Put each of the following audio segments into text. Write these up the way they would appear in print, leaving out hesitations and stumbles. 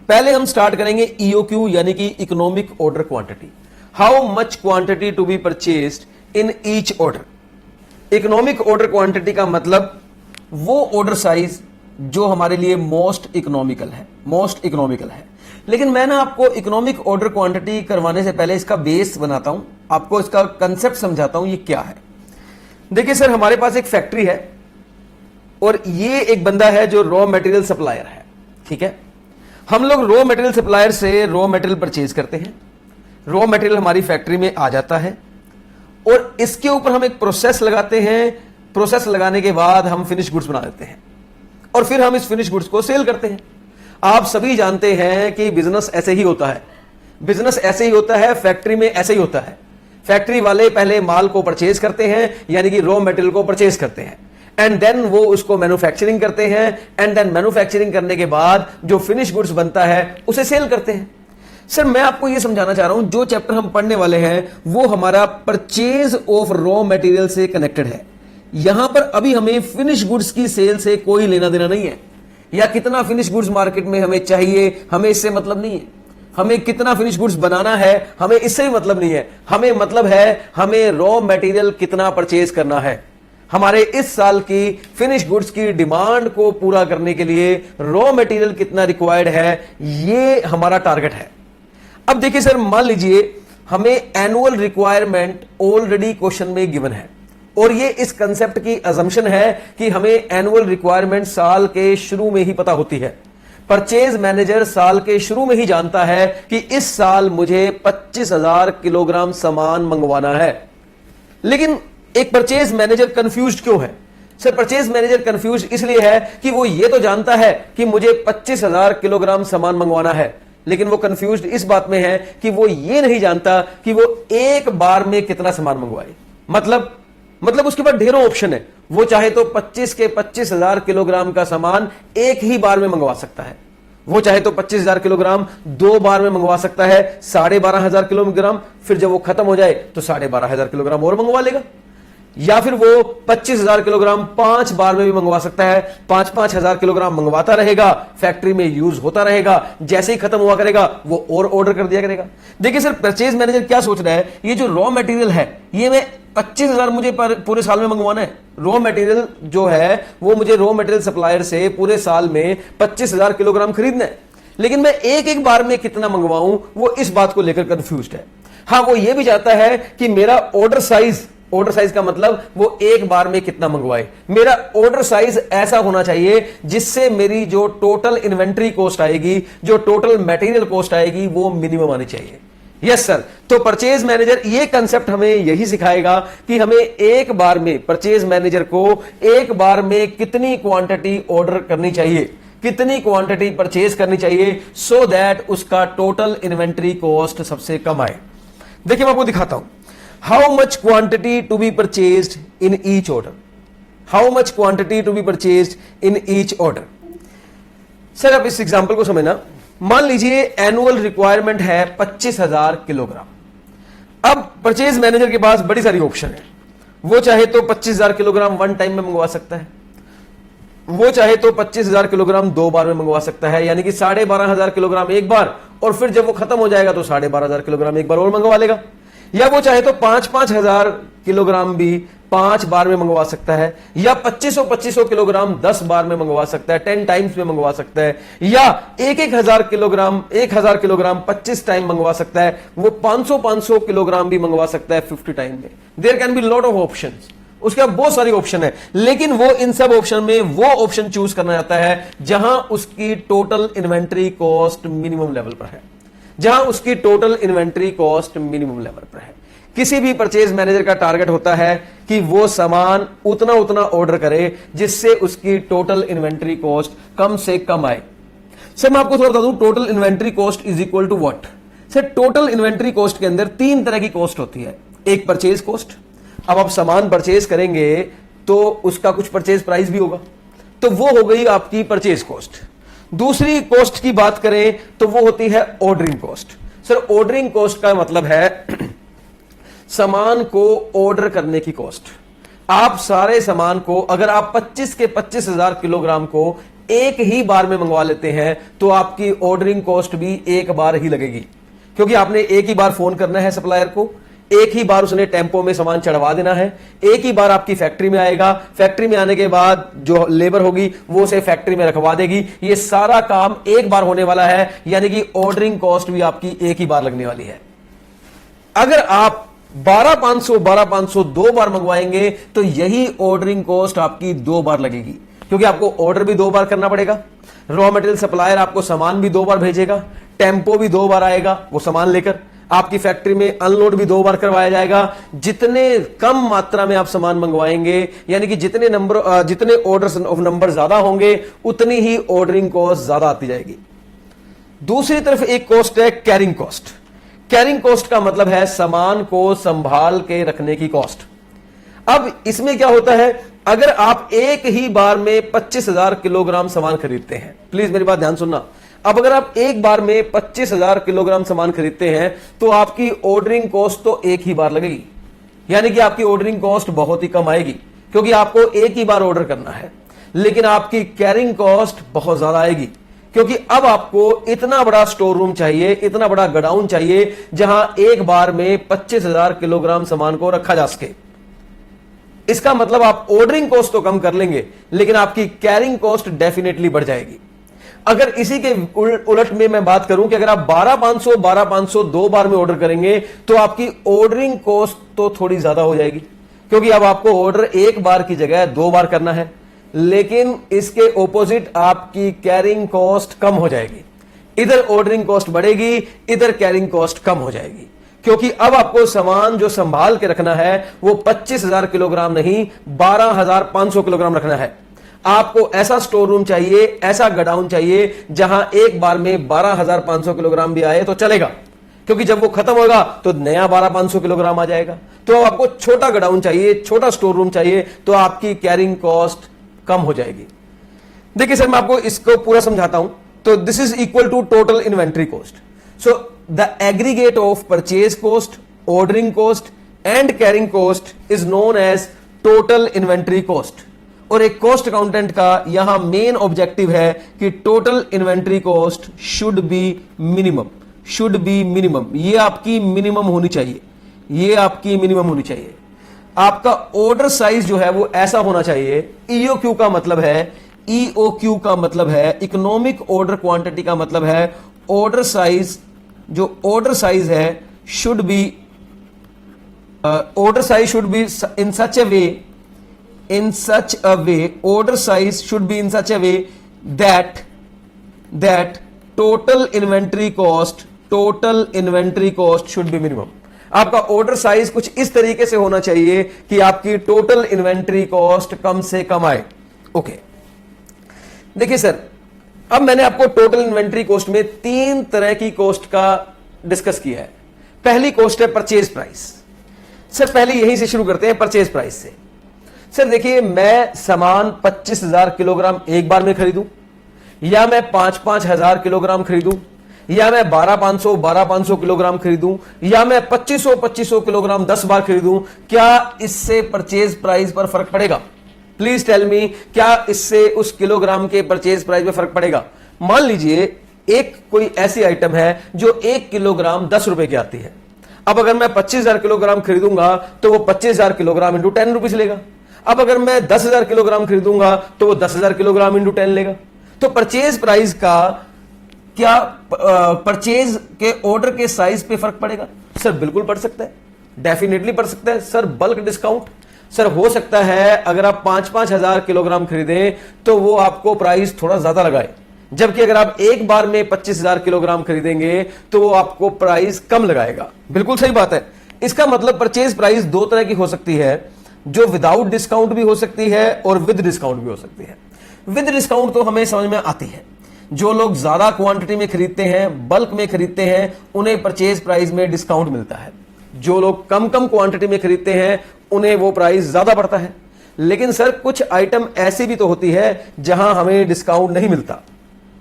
पहले हम स्टार्ट करेंगे ईओक्यू यानी कि economic order quantity. How much quantity to be purchased in each order. Economic order quantity का मतलब वो ऑर्डर साइज जो हमारे लिए मोस्ट इकोनॉमिकल है। लेकिन मैं ना आपको इकोनॉमिक ऑर्डर क्वांटिटी करवाने से पहले इसका बेस बनाता हूं, आपको इसका कंसेप्ट समझाता हूं ये क्या है। देखिए सर, हमारे पास एक फैक्ट्री है और ये एक बंदा है जो रॉ मटेरियल सप्लायर है, ठीक है। हम लोग रॉ मटेरियल सप्लायर से रॉ मटेरियल परचेज करते हैं, रॉ मटेरियल हमारी फैक्ट्री में आ जाता है और इसके ऊपर हम एक प्रोसेस लगाते हैं। प्रोसेस लगाने के बाद हम फिनिश गुड्स बना देते हैं और फिर हम इस फिनिश गुड्स को सेल करते हैं। आप सभी जानते हैं कि बिजनेस ऐसे ही होता है, फैक्ट्री में ऐसे ही होता है। फैक्ट्री वाले पहले माल को परचेज करते हैं, यानी कि रॉ मटेरियल को परचेज करते हैं, एंड देन वो उसको मैन्युफैक्चरिंग करते हैं, एंड देन मैन्युफैक्चरिंग करने के बाद जो फिनिश गुड्स बनता है उसे सेल करते हैं। सर, मैं आपको यह समझाना चाह रहा हूं, जो चैप्टर हम पढ़ने वाले हैं वो हमारा परचेज ऑफ रॉ मटेरियल से कनेक्टेड है। यहां पर अभी हमें फिनिश गुड्स की सेल से कोई लेना देना नहीं है, या कितना फिनिश गुड्स मार्केट में हमें चाहिए, हमें इससे मतलब नहीं है। हमें कितना फिनिश गुड्स बनाना है, हमें इससे भी मतलब नहीं है। हमें मतलब है हमें रॉ मटेरियल कितना परचेज करना है। हमारे इस साल की फिनिश गुड्स की डिमांड को पूरा करने के लिए रॉ मटेरियल कितना रिक्वायर्ड है, ये हमारा टारगेट है। अब देखिए सर, मान लीजिए हमें एनुअल रिक्वायरमेंट ऑलरेडी क्वेश्चन में गिवन है और ये इस कंसेप्ट की अजम्पशन है कि हमें एनुअल रिक्वायरमेंट साल के शुरू में ही पता होती है। परचेज मैनेजर साल के शुरू में ही जानता है कि इस साल मुझे 25,000 किलोग्राम सामान मंगवाना है। लेकिन एक परचेज मैनेजर कंफ्यूज्ड क्यों है? सर, परचेज मैनेजर कंफ्यूज्ड इसलिए है कि वो ये तो जानता है कि मुझे 25,000 किलोग्राम सामान मंगवाना है, लेकिन वो कंफ्यूज्ड इस बात में है कि वो ये नहीं जानता कि वो एक बार में कितना सामान मंगवाए। मतलब उसके पास ढेरों ऑप्शन है। वो चाहे तो 25 के 25,000 किलोग्राम का सामान एक ही बार में मंगवा सकता है, वो चाहे तो 25,000 किलोग्राम 2 बार में मंगवा सकता है, 12,500 किलोग्राम, फिर जब वो खत्म हो जाए तो 12,500 किलोग्राम और मंगवा लेगा। या फिर वो 25,000 किलोग्राम 5 बार में भी मंगवा सकता है, 5,000 किलोग्राम मंगवाता रहेगा, फैक्ट्री में यूज होता रहेगा, जैसे ही खत्म हुआ करेगा वो और ऑर्डर कर दिया करेगा। देखिए सर, परचेज मैनेजर क्या सोच रहा है, ये जो रॉ मटेरियल है ये मैं 25,000 मुझे पूरे साल में मंगवाना है। रॉ मटेरियल जो है वो मुझे रॉ मटेरियल सप्लायर से पूरे साल में 25,000 किलोग्राम खरीदना है, लेकिन मैं एक बार में कितना मंगवाऊं वो इस बात को लेकर कंफ्यूज्ड है। हाँ, वो ये भी चाहता है कि मेरा ऑर्डर साइज का मतलब वो एक बार में कितना मंगवाए। मेरा ऑर्डर साइज ऐसा होना चाहिए जिससे मेरी जो टोटल इन्वेंट्री कॉस्ट आएगी, जो टोटल मटेरियल कॉस्ट आएगी, वो मिनिमम आनी चाहिए। यस सर, तो परचेज मैनेजर ये कंसेप्ट हमें यही सिखाएगा कि हमें एक बार में, परचेज मैनेजर को एक बार में कितनी क्वांटिटी ऑर्डर करनी चाहिए, कितनी क्वांटिटी परचेज करनी चाहिए, सो दैट उसका टोटल इन्वेंट्री कॉस्ट सबसे कम आए। देखिए मैं आपको दिखाता हूं, how much quantity to be purchased in each order. How much quantity to be purchased in each order. Sir, अब इस एग्जांपल को समझना। मान लीजिए एनुअल रिक्वायरमेंट है 25,000 किलोग्राम। अब परचेज मैनेजर के पास बड़ी सारी ऑप्शन है। वो चाहे तो 25,000 किलोग्राम वन टाइम में मंगवा सकता है, वो चाहे तो 25,000 किलोग्राम 2 बार में मंगवा सकता है, यानी कि 12,500 किलोग्राम एक बार, और फिर जब वो खत्म हो जाएगा तो 12,500 किलोग्राम एक बार और मंगवा लेगा। या वो चाहे तो 5,000 किलोग्राम भी 5 बार में मंगवा सकता है, या 2500 किलोग्राम 10 बार में मंगवा सकता है, 10 टाइम्स में मंगवा सकता है, या 1,000 किलोग्राम 25 टाइम मंगवा सकता है, वो 500 किलोग्राम भी मंगवा सकता है 50 टाइम में। There can be lot of options, उसके बाद बहुत सारी ऑप्शन है, लेकिन वो इन सब ऑप्शन में वो ऑप्शन चूज करना चाहता है जहां उसकी total inventory cost minimum level पर है, जहां उसकी total inventory cost minimum level पर है। किसी भी परचेज मैनेजर का टारगेट होता है कि वो सामान उतना ऑर्डर करे जिससे उसकी टोटल इन्वेंट्री कॉस्ट कम से कम आए। सर, मैं आपको थोड़ा बता दूं, total inventory cost is equal to what. Sir, total inventory cost के अंदर 3 तरह की कॉस्ट होती है। एक परचेज कॉस्ट, अब आप सामान परचेज करेंगे तो उसका कुछ परचेज प्राइस भी होगा, तो वो हो गई आपकी परचेज कॉस्ट। दूसरी कॉस्ट की बात करें तो वो होती है ordering cost. Sir, ordering cost का मतलब है सामान को ऑर्डर करने की कॉस्ट। आप सारे सामान को, अगर आप 25 के 25,000 किलोग्राम को एक ही बार में मंगवा लेते हैं तो आपकी ऑर्डरिंग कॉस्ट भी एक बार ही लगेगी, क्योंकि आपने एक ही बार फोन करना है सप्लायर को, एक ही बार उसने टेम्पो में सामान चढ़वा देना है, एक ही बार आपकी फैक्ट्री में आएगा, फैक्ट्री में आने के बाद जो लेबर होगी वो उसे फैक्ट्री में रखवा देगी। ये सारा काम एक बार होने वाला है, यानी कि ऑर्डरिंग कॉस्ट भी आपकी एक ही बार लगने वाली है। अगर आप 12,500 दो बार मंगवाएंगे तो यही ऑर्डरिंग कॉस्ट आपकी दो बार लगेगी, क्योंकि आपको ऑर्डर भी दो बार करना पड़ेगा, रॉ मटेरियल सप्लायर आपको सामान भी दो बार भेजेगा, टेम्पो भी दो बार आएगा वो सामान लेकर, आपकी फैक्ट्री में अनलोड भी दो बार करवाया जाएगा। जितने कम मात्रा में आप सामान मंगवाएंगे, यानी कि जितने ऑर्डर ऑफ नंबर ज्यादा होंगे, उतनी ही ऑर्डरिंग कॉस्ट ज्यादा आती जाएगी। दूसरी तरफ एक कॉस्ट है कैरिंग कॉस्ट। कैरिंग कॉस्ट का मतलब है सामान को संभाल के रखने की कॉस्ट। अब इसमें क्या होता है, अगर आप एक ही बार में 25,000 किलोग्राम सामान खरीदते हैं, प्लीज मेरी बात ध्यान सुनना, अब अगर आप एक बार में 25,000 किलोग्राम सामान खरीदते हैं तो आपकी ऑर्डरिंग कॉस्ट तो एक ही बार लगेगी, यानी कि आपकी ऑर्डरिंग कॉस्ट बहुत ही कम आएगी, क्योंकि आपको एक ही बार ऑर्डर करना है। लेकिन आपकी कैरिंग कॉस्ट बहुत ज्यादा आएगी, क्योंकि अब आपको इतना बड़ा स्टोर रूम चाहिए, इतना बड़ा गोडाउन चाहिए, जहां एक बार में 25,000 किलोग्राम सामान को रखा जा सके। इसका मतलब आप ऑर्डरिंग कॉस्ट तो कम कर लेंगे, लेकिन आपकी कैरिंग कॉस्ट डेफिनेटली बढ़ जाएगी। अगर इसी के उलट में मैं बात करूं कि अगर आप 12,500 दो बार में ऑर्डर करेंगे तो आपकी ऑर्डरिंग कॉस्ट तो थोड़ी ज्यादा हो जाएगी, क्योंकि अब आपको ऑर्डर एक बार की जगह दो बार करना है। लेकिन इसके ऑपोजिट आपकी कैरिंग कॉस्ट कम हो जाएगी। इधर ऑर्डरिंग कॉस्ट बढ़ेगी, इधर कैरिंग कॉस्ट कम हो जाएगी, क्योंकि अब आपको सामान जो संभाल के रखना है वो 25,000 किलोग्राम नहीं, 12,500 किलोग्राम रखना है। आपको ऐसा स्टोर रूम चाहिए, ऐसा गोडाउन चाहिए जहां एक बार में 12,500 किलोग्राम भी आए तो चलेगा, क्योंकि जब वो खत्म होगा तो नया 12,500 किलोग्राम आ जाएगा। तो आपको छोटा गोडाउन चाहिए, छोटा स्टोर रूम चाहिए, तो आपकी कैरिंग कॉस्ट कम हो जाएगी। देखिए सर, मैं आपको इसको पूरा समझाता हूं। तो this is equal to total inventory cost. So the aggregate of purchase cost, ordering cost and carrying cost is known as total inventory cost. और एक कॉस्ट अकाउंटेंट का यहां मेन ऑब्जेक्टिव है कि total inventory cost should be minimum. ये आपकी minimum होनी चाहिए, ये आपकी मिनिमम होनी चाहिए। आपका ऑर्डर साइज जो है वो ऐसा होना चाहिए। ईओक्यू का मतलब है इकोनॉमिक ऑर्डर क्वांटिटी का मतलब है ऑर्डर साइज, जो ऑर्डर साइज है should be in such a way, order size should be in such a way that total inventory cost should be minimum। आपका ऑर्डर साइज कुछ इस तरीके से होना चाहिए कि आपकी टोटल इन्वेंट्री कॉस्ट कम से कम आए। ओके, देखिए सर, अब मैंने आपको टोटल इन्वेंट्री कॉस्ट में तीन तरह की कॉस्ट का डिस्कस किया है। पहली कॉस्ट है परचेज प्राइस। सर पहले यहीं से शुरू करते हैं, परचेज प्राइस से। सर देखिए, मैं सामान 25,000 किलोग्राम एक बार में खरीदूं, या मैं 5-5 हजार किलोग्राम खरीदूं, या मैं 12,500 किलोग्राम खरीदूं, या मैं 2500 किलोग्राम 10 बार खरीदूं, क्या इससे परचेज प्राइस पर फर्क पड़ेगा? प्लीज टेल मी, क्या इससे उस किलोग्राम के परचेज प्राइस में फर्क पड़ेगा? मान लीजिए एक कोई ऐसी आइटम है जो 1 किलोग्राम 10 रुपए की आती है। अब अगर मैं 25,000 किलोग्राम खरीदूंगा तो वो 25,000 किलोग्राम इंटू 10 रुपीज लेगा। अब अगर मैं 10,000 किलोग्राम खरीदूंगा तो वो 10,000 किलोग्राम इंटू 10 लेगा। तो परचेज प्राइस का क्या परचेज के ऑर्डर के साइज पे फर्क पड़ेगा? सर बिल्कुल पड़ सकता है, डेफिनेटली पड़ सकता है। सर बल्क डिस्काउंट, सर हो सकता है अगर आप 5-5 हजार किलोग्राम खरीदें तो वो आपको प्राइस थोड़ा ज्यादा लगाए, जबकि अगर आप एक बार में 25,000 किलोग्राम खरीदेंगे तो वो आपको प्राइस कम लगाएगा। बिल्कुल सही बात है। इसका मतलब परचेज प्राइस दो तरह की हो सकती है, जो विदाउट डिस्काउंट भी हो सकती है और विद डिस्काउंट भी हो सकती है। विद डिस्काउंट तो हमें समझ में आती है, जो लोग ज्यादा क्वांटिटी में खरीदते हैं, बल्क में खरीदते हैं, उन्हें परचेज प्राइस में डिस्काउंट मिलता है। जो लोग कम क्वांटिटी में खरीदते हैं उन्हें वो प्राइस ज्यादा पड़ता है। लेकिन सर कुछ आइटम ऐसी भी तो होती है जहां हमें डिस्काउंट नहीं मिलता।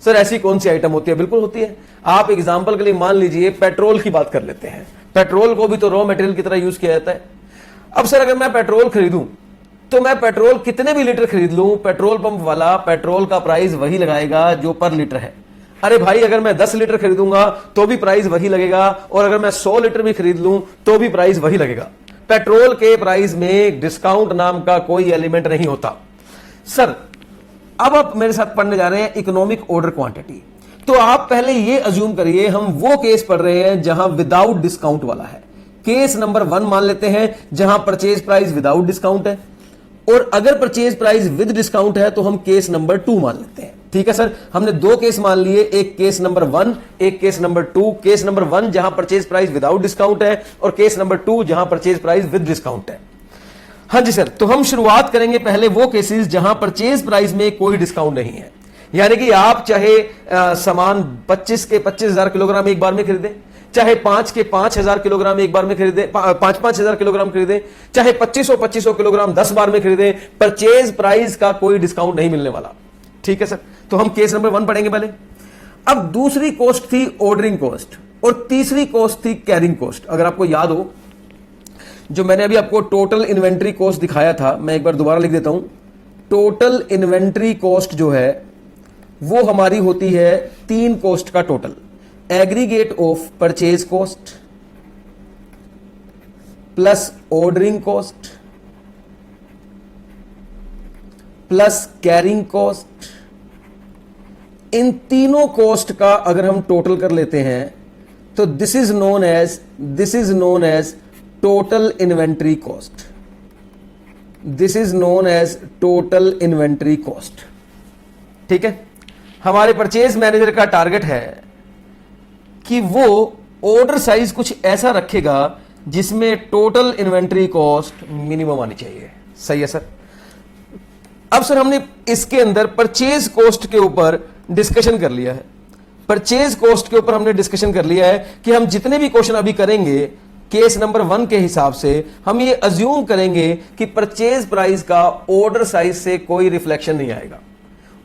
सर ऐसी कौन सी आइटम होती है? बिल्कुल होती है। आप एग्जांपल के लिए मान लीजिए पेट्रोल की बात कर लेते हैं। पेट्रोल को भी तो रॉ मटेरियल की तरह यूज किया जाता है। अब सर अगर मैं पेट्रोल खरीदूं तो मैं पेट्रोल कितने भी लीटर खरीद लूं, पेट्रोल पंप वाला पेट्रोल का प्राइस वही लगाएगा जो पर लीटर है। अरे भाई, अगर मैं 10 लीटर खरीदूंगा तो भी प्राइस वही लगेगा, और अगर मैं 100 लीटर भी खरीद लूं तो भी प्राइस वही लगेगा। पेट्रोल के प्राइस में डिस्काउंट नाम का कोई एलिमेंट नहीं होता। सर, अब आप मेरे साथ पढ़ने जा रहे हैं इकोनॉमिक ऑर्डर क्वांटिटी। तो आप पहले ये अज्यूम करिए, हम वो केस पढ़ रहे हैं जहां विदाउट डिस्काउंट वाला है। केस नंबर 1 मान लेते हैं जहां परचेज प्राइस विदाउट डिस्काउंट है, और अगर परचेज प्राइस विद डिस्काउंट है तो हम केस नंबर 2 मान लेते हैं। ठीक है सर, हमने 2 केस मान लिए, एक केस नंबर 1, एक केस नंबर 2। केस नंबर 1 जहां परचेज प्राइस विदाउट डिस्काउंट है, और केस नंबर 2 जहां परचेज प्राइस विद डिस्काउंट है। हाँ जी सर, तो हम शुरुआत करेंगे पहले वो केसेस जहां परचेज प्राइस में कोई डिस्काउंट नहीं है। यानी कि आप चाहे सामान 25 के 25,000 किलोग्राम एक बार में खरीदें, चाहे 5 के 5,000 किलोग्राम एक बार में खरीदें, 5,000 किलोग्राम खरीदें, चाहे 2500 किलोग्राम 10 बार में खरीदें, परचेज प्राइस का कोई डिस्काउंट नहीं मिलने वाला। ठीक है सर, तो हम केस नंबर 1 पढ़ेंगे पहले। अब दूसरी कॉस्ट थी ऑर्डरिंग कॉस्ट, और तीसरी कॉस्ट थी कैरिंग कॉस्ट। अगर आपको याद हो, जो मैंने अभी आपको टोटल इन्वेंट्री कॉस्ट दिखाया था, मैं एक बार दोबारा लिख देता हूं। टोटल इन्वेंट्री कॉस्ट जो है वो हमारी होती है 3 कॉस्ट का total. Aggregate of purchase cost plus ordering cost plus carrying cost. इन तीनों कॉस्ट का अगर हम टोटल कर लेते हैं तो this is known as total inventory cost. This is known as total inventory cost. ठीक है, हमारे परचेज मैनेजर का टारगेट है कि वो ऑर्डर साइज कुछ ऐसा रखेगा जिसमें टोटल इन्वेंट्री कॉस्ट मिनिमम आनी चाहिए। सही है सर। अब सर, हमने इसके अंदर परचेज कॉस्ट के ऊपर डिस्कशन कर लिया है। परचेज कॉस्ट के ऊपर हमने डिस्कशन कर लिया है कि हम जितने भी क्वेश्चन अभी करेंगे केस नंबर 1 के हिसाब से हम ये अज्यूम करेंगे कि परचेज प्राइस का ऑर्डर साइज से कोई रिफ्लेक्शन नहीं आएगा।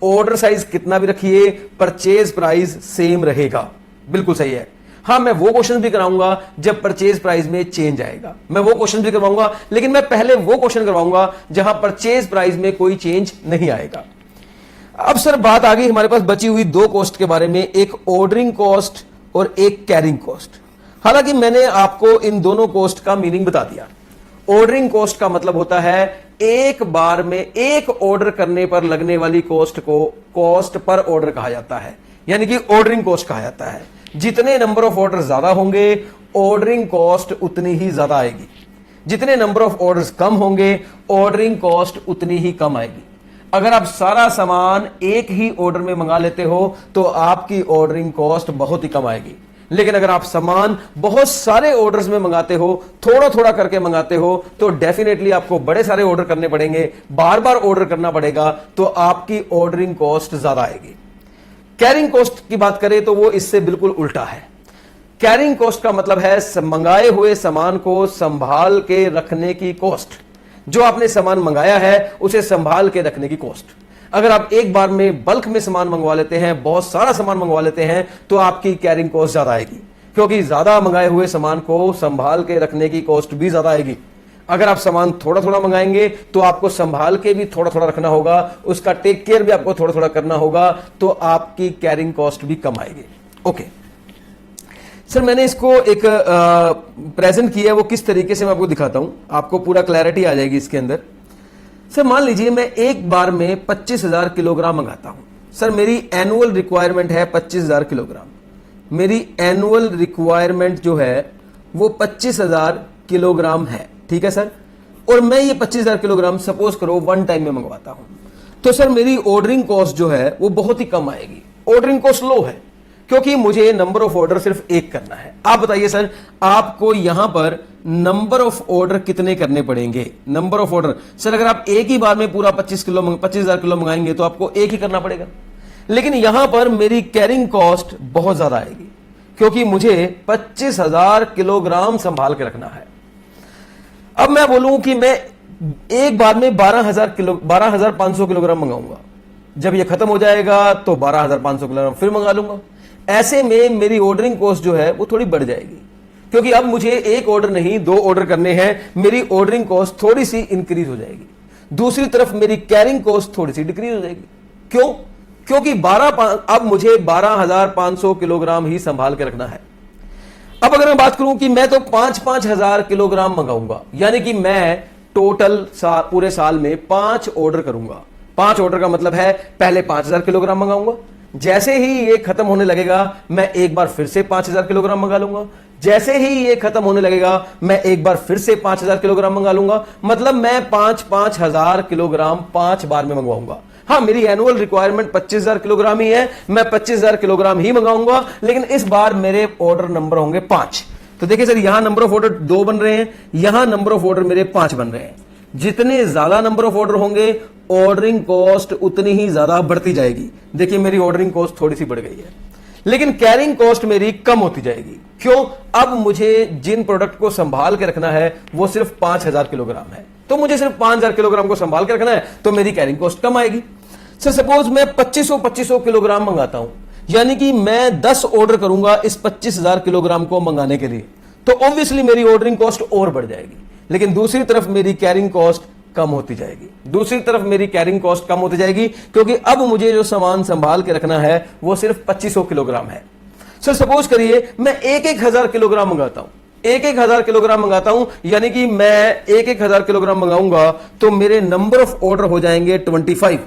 ऑर्डर साइज कितना भी रखिए, परचेज प्राइस सेम रहेगा। बिल्कुल सही है। हां, मैं वो क्वेश्चन भी कराऊंगा जब परचेज प्राइस में चेंज आएगा, मैं वो क्वेश्चन भी करवाऊंगा, लेकिन मैं पहले वो क्वेश्चन करवाऊंगा जहां परचेज प्राइस में कोई चेंज नहीं आएगा। अब सर, बात आ गई हमारे पास बची हुई 2 कॉस्ट के बारे में, एक ऑर्डरिंग कॉस्ट और एक कैरिंग कॉस्ट। हालांकि मैंने आपको इन दोनों कॉस्ट का मीनिंग बता दिया। ऑर्डरिंग कॉस्ट का मतलब होता है एक बार में एक ऑर्डर करने पर लगने वाली कॉस्ट को कॉस्ट पर ऑर्डर कहा जाता है, यानी कि ऑर्डरिंग कॉस्ट कहा जाता है। जितने नंबर ऑफ ऑर्डर ज्यादा होंगे ऑर्डरिंग कॉस्ट उतनी ही ज्यादा आएगी, जितने नंबर ऑफ ऑर्डर्स कम होंगे ऑर्डरिंग कॉस्ट उतनी ही कम आएगी। अगर आप सारा सामान एक ही ऑर्डर में मंगा लेते हो तो आपकी ऑर्डरिंग कॉस्ट बहुत ही कम आएगी, लेकिन अगर आप सामान बहुत सारे ऑर्डर्स में मंगाते हो, थोड़ा थोड़ा करके मंगाते हो, तो डेफिनेटली आपको बड़े सारे ऑर्डर करने पड़ेंगे, बार बार ऑर्डर करना पड़ेगा, तो आपकी ऑर्डरिंग कॉस्ट ज्यादा आएगी। कैरिंग कॉस्ट की बात करें तो वो इससे बिल्कुल उल्टा है। कैरिंग कॉस्ट का मतलब है मंगाए हुए सामान को संभाल के रखने की कॉस्ट। जो आपने सामान मंगाया है उसे संभाल के रखने की कॉस्ट। अगर आप एक बार में बल्क में सामान मंगवा लेते हैं, बहुत सारा सामान मंगवा लेते हैं, तो आपकी कैरिंग कॉस्ट ज्यादा आएगी, क्योंकि ज्यादा मंगाए हुए सामान को संभाल के रखने की कॉस्ट भी ज्यादा आएगी। अगर आप सामान थोड़ा थोड़ा मंगाएंगे तो आपको संभाल के भी थोड़ा थोड़ा रखना होगा, उसका टेक केयर भी आपको थोड़ा थोड़ा करना होगा, तो आपकी कैरिंग कॉस्ट भी कम आएगी। ओके सर, मैंने इसको एक प्रेजेंट किया है, वो किस तरीके से मैं आपको दिखाता हूं, आपको पूरा क्लैरिटी आ जाएगी इसके अंदर। सर, मान लीजिए मैं एक बार में 25,000 किलोग्राम मंगाता हूं। सर, मेरी एनुअल रिक्वायरमेंट है 25,000 किलोग्राम। मेरी एनुअल रिक्वायरमेंट जो है वो 25,000 किलोग्राम है। ठीक है सर, और मैं ये 25,000 किलोग्राम सपोज करो 1 टाइम में मंगवाता हूं, तो सर मेरी ऑर्डरिंग कॉस्ट जो है वो बहुत ही कम आएगी। ऑर्डरिंग कॉस्ट लो है क्योंकि मुझे नंबर ऑफ ऑर्डर सिर्फ एक करना है। आप बताइए सर, आपको यहां पर नंबर ऑफ ऑर्डर कितने करने पड़ेंगे? नंबर ऑफ ऑर्डर सर, अगर आप एक ही बार में पूरा 25,000 किलो मंगाएंगे तो आपको एक ही करना पड़ेगा, लेकिन यहां पर मेरी कैरिंग कॉस्ट बहुत ज्यादा आएगी क्योंकि मुझे 25,000 किलोग्राम संभाल के रखना है। अब मैं बोलूं कि मैं एक बार में 12,500 किलोग्राम मंगाऊंगा, जब ये खत्म हो जाएगा तो 12,500 किलोग्राम फिर मंगा लूंगा। ऐसे में मेरी ऑर्डरिंग कॉस्ट जो है वो थोड़ी बढ़ जाएगी, क्योंकि अब मुझे एक ऑर्डर नहीं 2 ऑर्डर करने हैं, मेरी ऑर्डरिंग कॉस्ट थोड़ी सी इंक्रीज हो जाएगी। दूसरी तरफ मेरी कैरिंग कॉस्ट थोड़ी सी डिक्रीज हो जाएगी। क्यों? क्योंकि अब मुझे 12,500 किलोग्राम ही संभाल के रखना है। अब अगर मैं बात करूं कि मैं तो 5-5 हजार किलोग्राम मंगाऊंगा, यानी कि मैं टोटल पूरे साल में 5 ऑर्डर करूंगा। 5 ऑर्डर का मतलब है पहले 5,000 किलोग्राम मंगाऊंगा, जैसे ही ये खत्म होने लगेगा मैं एक बार फिर से 5,000 किलोग्राम मंगा लूंगा, जैसे ही ये खत्म होने लगेगा मैं एक बार फिर से 5,000 किलोग्राम मंगा लूंगा। मतलब मैं 5-5 हजार किलोग्राम 5 बार में मंगवाऊंगा। हाँ, मेरी एनुअल रिक्वायरमेंट 25,000 किलोग्राम ही है, मैं 25,000 किलोग्राम ही मंगाऊंगा, लेकिन इस बार मेरे ऑर्डर नंबर होंगे 5। तो देखिए सर, यहां नंबर ऑफ ऑर्डर 2 बन रहे हैं, यहां नंबर ऑफ ऑर्डर मेरे 5 बन रहे हैं। जितने ज्यादा नंबर ऑफ ऑर्डर होंगे ऑर्डरिंग कॉस्ट उतनी ही ज्यादा बढ़ती जाएगी। देखिए मेरी ऑर्डरिंग कॉस्ट थोड़ी सी बढ़ गई है, लेकिन कैरिंग कॉस्ट मेरी कम होती जाएगी। क्यों? अब मुझे जिन प्रोडक्ट को संभाल के रखना है वो सिर्फ 5,000 किलोग्राम है, तो मुझे सिर्फ 5,000 किलोग्राम को संभाल के रखना है, तो मेरी कैरिंग कॉस्ट कम आएगी। सर सपोज मैं 2500 किलोग्राम मंगाता हूं, यानी कि मैं 10 ऑर्डर करूंगा इस 25,000 किलोग्राम को मंगाने के लिए, तो ऑब्वियसली मेरी ऑर्डरिंग कॉस्ट और बढ़ जाएगी, लेकिन दूसरी तरफ मेरी कैरिंग कॉस्ट कम होती जाएगी। दूसरी तरफ मेरी कैरिंग कॉस्ट कम होती जाएगी, क्योंकि अब मुझे जो सामान संभाल के रखना है वो सिर्फ 2500 किलोग्राम है। सर सपोज करिए मैं 1,000 किलोग्राम मंगाता हूं, 1,000 किलोग्राम मंगाता हूं, यानी कि मैं 1,000 किलोग्राम मंगाऊंगा तो मेरे नंबर ऑफ ऑर्डर हो जाएंगे 25।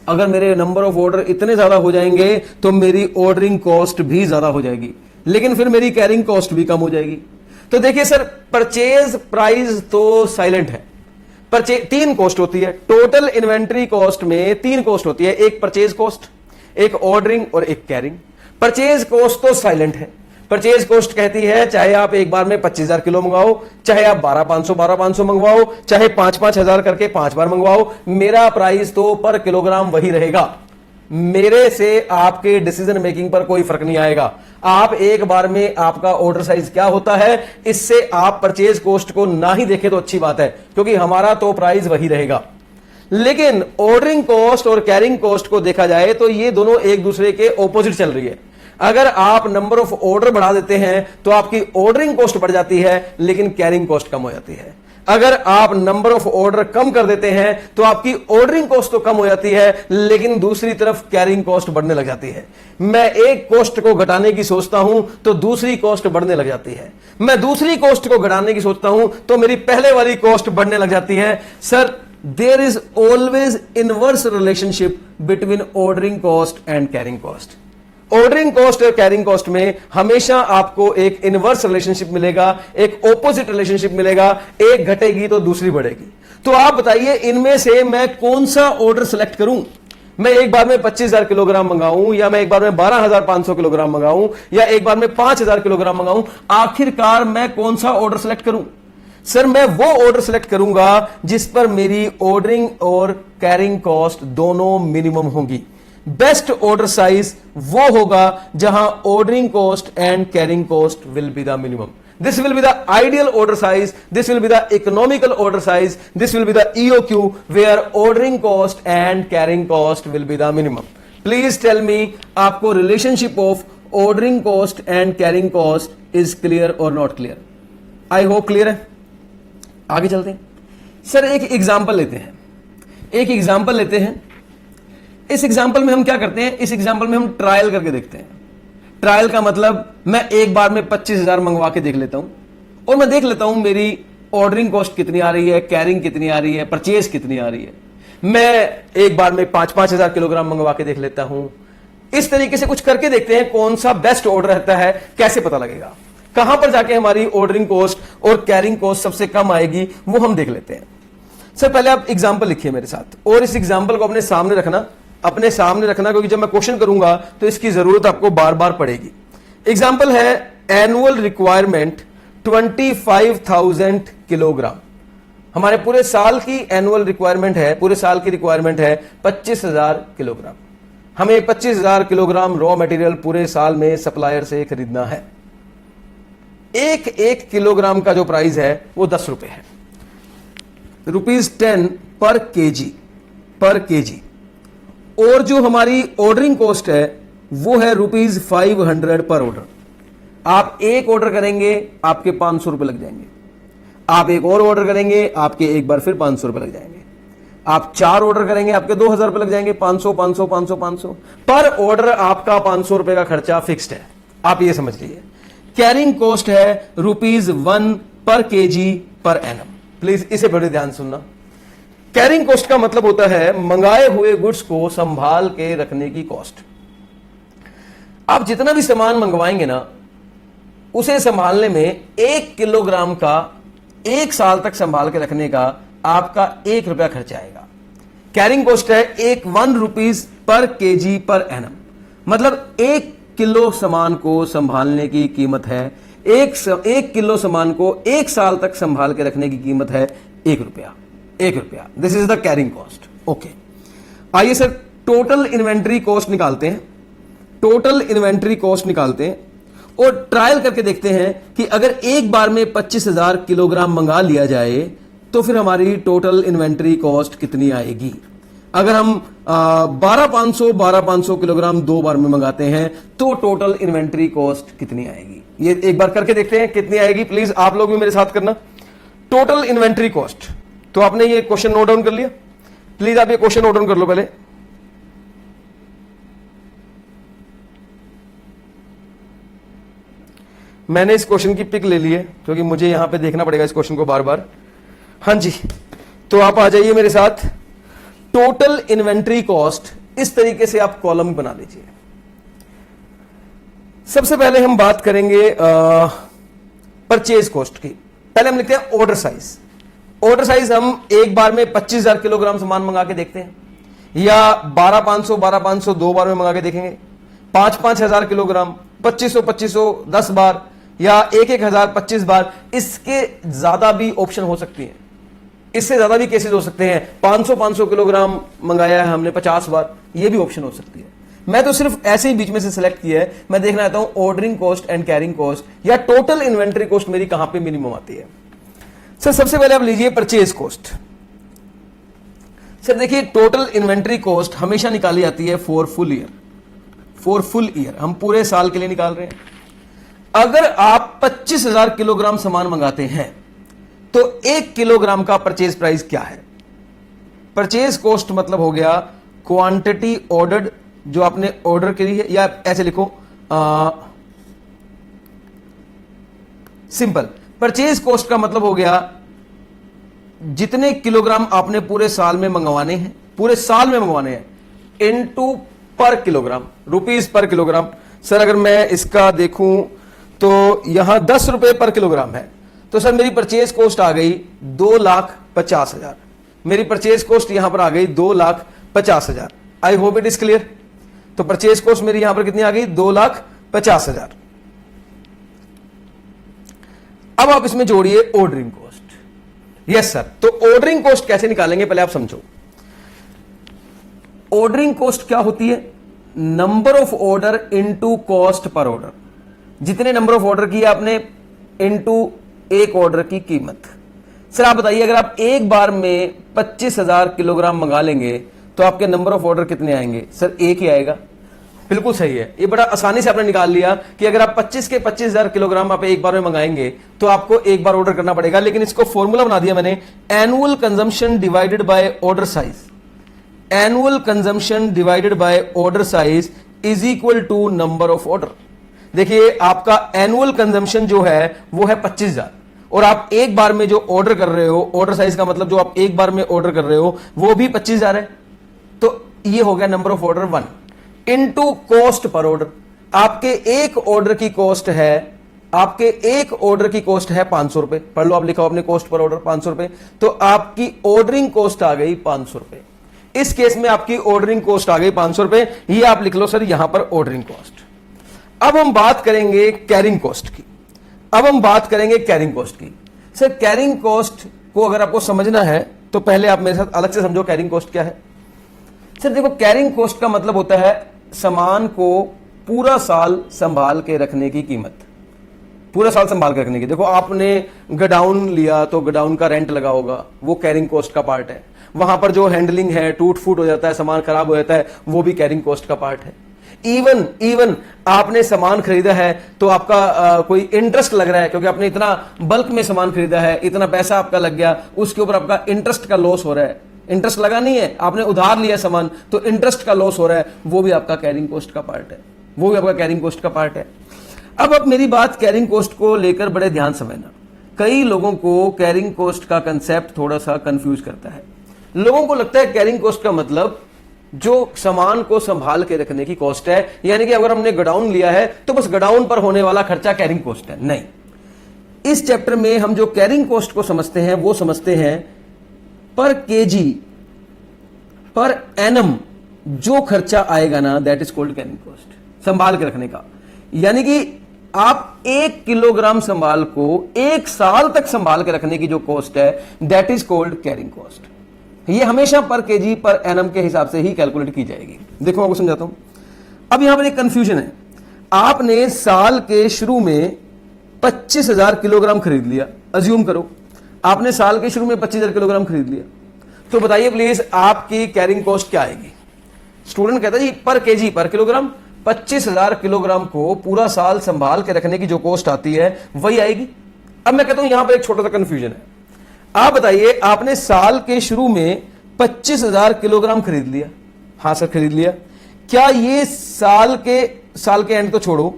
अगर मेरे नंबर ऑफ ऑर्डर इतने ज्यादा हो जाएंगे तो मेरी ऑर्डरिंग कॉस्ट भी ज्यादा हो जाएगी, लेकिन फिर मेरी कैरिंग कॉस्ट भी कम हो जाएगी। तो देखिए सर, परचेज प्राइस तो साइलेंट है। 3 कॉस्ट होती है टोटल इन्वेंट्री कॉस्ट में, 3 कॉस्ट होती है, एक परचेज कॉस्ट, एक ऑर्डरिंग और एक कैरिंग। परचेज कॉस्ट तो साइलेंट है। परचेज कॉस्ट कहती है चाहे आप एक बार में 25,000 किलो मंगवाओ, चाहे आप 12,500 मंगवाओ, चाहे 5-5 हजार करके 5 बार मंगवाओ, मेरा प्राइस तो पर किलोग्राम वही रहेगा। मेरे से आपके डिसीजन मेकिंग पर कोई फर्क नहीं आएगा। आप एक बार में आपका ऑर्डर साइज क्या होता है, इससे आप परचेज कॉस्ट को ना ही देखें तो अच्छी बात है, क्योंकि हमारा तो प्राइस वही रहेगा। लेकिन ऑर्डरिंग कॉस्ट और कैरिंग कॉस्ट को देखा जाए तो ये दोनों एक दूसरे के ऑपोजिट चल रही है। अगर आप नंबर ऑफ ऑर्डर बढ़ा देते हैं तो आपकी ऑर्डरिंग कॉस्ट बढ़ जाती है, लेकिन कैरिंग कॉस्ट कम हो जाती है। अगर आप नंबर ऑफ ऑर्डर कम कर देते हैं तो आपकी ऑर्डरिंग कॉस्ट तो कम हो जाती है, लेकिन दूसरी तरफ कैरिंग कॉस्ट बढ़ने लग जाती है। मैं एक कॉस्ट को घटाने की सोचता हूं तो दूसरी कॉस्ट बढ़ने लग जाती है। मैं दूसरी कॉस्ट को घटाने की सोचता हूं तो मेरी पहले वाली कॉस्ट बढ़ने लग जाती है। Sir, there is always inverse relationship between ordering cost and carrying cost. Ordering cost और कैरिंग कॉस्ट में हमेशा आपको एक इनवर्स रिलेशनशिप मिलेगा, एक ऑपोजिट रिलेशनशिप मिलेगा। एक घटेगी तो दूसरी बढ़ेगी। तो आप बताइए इनमें से मैं कौन सा ऑर्डर सेलेक्ट करूं? मैं एक बार में 25,000 किलोग्राम मंगाऊं, या मैं एक बार में 12,500 किलोग्राम मंगाऊं, या एक बार में 5,000 किलोग्राम मंगाऊं? आखिरकार मैं कौन सा ऑर्डर सेलेक्ट करूं? सर, मैं वो ऑर्डर सेलेक्ट करूंगा जिस पर मेरी ऑर्डरिंग और कैरिंग कॉस्ट दोनों मिनिमम होंगी। बेस्ट ऑर्डर साइज वो होगा जहां ordering cost and carrying cost will be the minimum. This will be the ideal order size, this will be the economical order size, this will be the EOQ where ordering cost and carrying cost will be the minimum. Please tell me, आपको relationship of ordering cost and carrying cost is clear और not clear? I hope clear है। आगे चलते हैं। Sir, एक example लेते हैं। इस एग्जाम्पल में हम क्या करते हैं? इस एग्जाम्पल में हम ट्रायल करके देखते हैं। ट्रायल का मतलब मैं एक बार में 25,000 मंगवा के देख लेता हूं और मैं देख लेता हूं मेरी ऑर्डरिंग कॉस्ट कितनी आ रही है, कैरिंग कितनी आ रही है, परचेज कितनी आ रही है। मैं एक बार में 5-5 हजार किलोग्राम मंगवा के देख लेता हूं। इस तरीके से कुछ करके देखते हैं कौन सा बेस्ट ऑर्डर रहता है। कैसे पता लगेगा कहां पर जाके हमारी ऑर्डरिंग कॉस्ट और कैरिंग कॉस्ट सबसे कम आएगी, वो हम देख लेते हैं। सर, पहले आप एग्जाम्पल लिखिए मेरे साथ और इस एग्जाम्पल को अपने सामने रखना, क्योंकि जब मैं क्वेश्चन करूंगा तो इसकी जरूरत आपको बार बार पड़ेगी। एग्जाम्पल है एनुअल रिक्वायरमेंट 25,000 किलोग्राम। हमारे पूरे साल की एनुअल रिक्वायरमेंट है, पूरे साल की रिक्वायरमेंट है 25,000 किलोग्राम। हमें 25,000 किलोग्राम रॉ मटेरियल पूरे साल में सप्लायर से खरीदना है। एक किलोग्राम का जो प्राइस है वो 10 रुपए है, ₹10 पर केजी। और जो हमारी ऑर्डरिंग कॉस्ट है वो है ₹500 पर ऑर्डर। आप एक ऑर्डर करेंगे आपके 500 रुपए लग जाएंगे, आप एक और ऑर्डर करेंगे आपके एक बार फिर 500 रुपए लग जाएंगे। आप 4 ऑर्डर करेंगे आपके 2000 रुपए लग जाएंगे, 500 500 500 500 पर ऑर्डर आपका 500 रुपए का खर्चा फिक्स्ड है, आप ये समझ लीजिए। कैरिंग कॉस्ट है ₹1 पर केजी पर एनम। प्लीज इसे बड़े ध्यान सुनना। कैरिंग कॉस्ट का मतलब होता है मंगाए हुए गुड्स को संभाल के रखने की कॉस्ट। आप जितना भी सामान मंगवाएंगे ना, उसे संभालने में 1 किलोग्राम का 1 साल तक संभाल के रखने का आपका ₹1 खर्चा आएगा। कैरिंग कॉस्ट है ₹1 पर केजी पर एनम, मतलब 1 किलो सामान को संभालने की कीमत है, 1 किलो सामान को 1 साल तक संभाल के रखने की कीमत है ₹1। This is the carrying cost. Okay, आइए सर टोटल इन्वेंट्री कॉस्ट निकालते हैं। टोटल इन्वेंट्री कॉस्ट निकालते हैं और ट्रायल करके देखते हैं कि अगर एक बार में 25,000 किलोग्राम मंगा लिया जाए तो फिर हमारी टोटल इन्वेंट्री कॉस्ट कितनी आएगी। अगर हम 12,500 किलोग्राम 2 बार में मंगाते हैं तो टोटल इन्वेंट्री कॉस्ट कितनी आएगी, ये एक बार करके देखते हैं कितनी आएगी। प्लीज आप लोग भी मेरे साथ करना। टोटल इन्वेंट्री कॉस्ट, तो आपने ये क्वेश्चन नोट डाउन कर लिया? प्लीज आप ये क्वेश्चन नोट डाउन कर लो पहले। मैंने इस क्वेश्चन की पिक ले ली है क्योंकि मुझे यहां पे देखना पड़ेगा इस क्वेश्चन को बार बार। हाँ जी, तो आप आ जाइए मेरे साथ। टोटल इन्वेंट्री कॉस्ट इस तरीके से आप कॉलम बना लीजिए। सबसे पहले हम बात करेंगे परचेज कॉस्ट की। पहले हम लिखते हैं ऑर्डर साइज। ऑर्डर साइज हम एक बार में 25,000 किलोग्राम सामान मंगा के देखते हैं, या 12,500 2 बार में मंगा के देखेंगे, 5,000 किलोग्राम, 2,500 10 बार, या 1,000 25 बार। इसके ज्यादा भी ऑप्शन हो सकती है, इससे ज्यादा भी केसेस हो सकते हैं। 500 किलोग्राम मंगाया है हमने 50 बार, ये भी ऑप्शन हो सकती है। मैं तो सिर्फ ऐसे ही बीच में से सिलेक्ट किया है। मैं देखना चाहता हूं ordering cost and carrying cost या टोटल इन्वेंट्री कॉस्ट मेरी कहां पे मिनिमम आती है। सर सबसे पहले आप लीजिए परचेज कॉस्ट। सर देखिए टोटल इन्वेंट्री कॉस्ट हमेशा निकाली जाती है फॉर फुल ईयर, हम पूरे साल के लिए निकाल रहे हैं। अगर आप 25,000 किलोग्राम सामान मंगाते हैं तो 1 किलोग्राम का परचेज प्राइस क्या है? परचेज कॉस्ट मतलब हो गया क्वांटिटी ऑर्डर्ड, जो आपने ऑर्डर करी है, या ऐसे लिखो सिंपल। परचेज कॉस्ट का मतलब हो गया जितने किलोग्राम आपने पूरे साल में मंगवाने हैं इनटू पर किलोग्राम, ₹, पर किलोग्राम। सर अगर मैं इसका देखूं तो यहां ₹10 पर किलोग्राम है, तो सर मेरी परचेज कॉस्ट आ गई 2,50,000। मेरी परचेज कॉस्ट यहां पर आ गई 2,50,000। आई होप इट इज क्लियर। तो परचेज कॉस्ट मेरी यहां पर कितनी आ गई? 2,50,000। अब आप इसमें जोड़िए ऑर्डरिंग कॉस्ट। यस सर, तो ऑर्डरिंग कॉस्ट कैसे निकालेंगे पहले आप समझो। ऑर्डरिंग कॉस्ट क्या होती है? Number of order into cost per order. जितने नंबर ऑफ ऑर्डर किए आपने इनटू एक ऑर्डर की कीमत। सर आप बताइए अगर आप एक बार में 25,000 किलोग्राम मंगा लेंगे तो आपके नंबर ऑफ ऑर्डर कितने आएंगे? सर एक ही आएगा। बिल्कुल सही है, ये बड़ा आसानी से आपने निकाल लिया कि अगर आप 25 के 25,000 किलोग्राम आप एक बार में मंगाएंगे तो आपको एक बार ऑर्डर करना पड़ेगा। लेकिन इसको फॉर्मूला बना दिया मैंने, annual consumption divided by order size. Annual consumption divided by order size is equal to number of order. देखिए आपका एनुअल कंजम्पशन जो है वो है 25,000 और आप एक बार में जो ऑर्डर कर रहे हो, ऑर्डर साइज का मतलब जो आप एक बार में ऑर्डर कर रहे हो वो भी 25,000 है। तो ये हो गया number of order 1 into cost per order. आपके एक ऑर्डर की कॉस्ट है, आपके एक ऑर्डर की कॉस्ट है 500 रुपए। पढ़ लो, आप लिखा अपने कॉस्ट पर ऑर्डर 500 रुपए, तो आपकी ऑर्डरिंग कॉस्ट आ गई 500 रुपए। इस केस में आपकी ऑर्डरिंग कॉस्ट आ गई 500 रुपए। ये आप लिख लो सर यहां पर ऑर्डरिंग कॉस्ट। अब हम बात करेंगे कैरिंग कॉस्ट की। सर कैरिंग कॉस्ट को अगर आपको समझना है तो पहले आप मेरे साथ अलग से समझो कैरिंग कॉस्ट क्या है। सर देखो, कैरिंग कॉस्ट का मतलब होता है सामान को पूरा साल संभाल के रखने की कीमत। पूरा साल संभाल के रखने की, देखो आपने गोडाउन लिया तो गोडाउन का रेंट लगा होगा, वो कैरिंग कॉस्ट का पार्ट है। वहां पर जो हैंडलिंग है, टूट फूट हो जाता है, सामान खराब हो जाता है, वो भी कैरिंग कॉस्ट का पार्ट है। इवन आपने सामान खरीदा है तो आपका कोई इंटरेस्ट लग रहा है क्योंकि आपने इतना बल्क में सामान खरीदा है, इतना पैसा आपका लग गया, उसके ऊपर आपका इंटरेस्ट का लॉस हो रहा है, इंटरेस्ट लगा नहीं है, आपने उधार लिया सामान, तो इंटरेस्ट का लॉस हो रहा है, वो भी आपका कैरिंग कॉस्ट का पार्ट है, वो भी आपका कैरिंग कॉस्ट का पार्ट है। अब मेरी बात कैरिंग कॉस्ट को लेकर बड़े ध्यान समझना। कई लोगों को कैरिंग कॉस्ट का कंसेप्ट थोड़ा सा कंफ्यूज करता है। लोगों को लगता है कैरिंग कॉस्ट का मतलब जो सामान को संभाल के रखने की कॉस्ट है, यानी कि अगर हमने गोडाउन लिया है तो बस गोडाउन पर होने वाला खर्चा कैरिंग कॉस्ट है। नहीं, इस चैप्टर में हम जो कैरिंग कॉस्ट को समझते हैं वो समझते हैं पर केजी पर एनम जो खर्चा आएगा ना, that is called carrying cost, संभाल के रखने का। यानी कि आप 1 किलोग्राम संभाल को 1 साल तक संभाल के रखने की जो कॉस्ट है, that is called carrying cost. ये हमेशा पर केजी पर एनम के हिसाब से ही कैलकुलेट की जाएगी। देखो आपको समझाता हूं। अब यहां पर एक कंफ्यूजन है। आपने साल के शुरू में 25,000 किलोग्राम खरीद लिया, अज्यूम करो आपने साल के शुरू में 25,000 किलोग्राम खरीद लिया, तो बताइए प्लीज आपकी कैरिंग कॉस्ट क्या आएगी? स्टूडेंट कहता है जी पर केजी पर किलोग्राम 25,000 किलोग्राम को पूरा साल संभाल के रखने की जो कॉस्ट आती है वही आएगी। अब मैं कहता हूं यहां पर एक छोटा सा कंफ्यूजन है। आप बताइए, आपने साल के शुरू में 25,000 किलोग्राम खरीद लिया। हां सर खरीद लिया। क्या ये साल के एंड तो छोड़ो,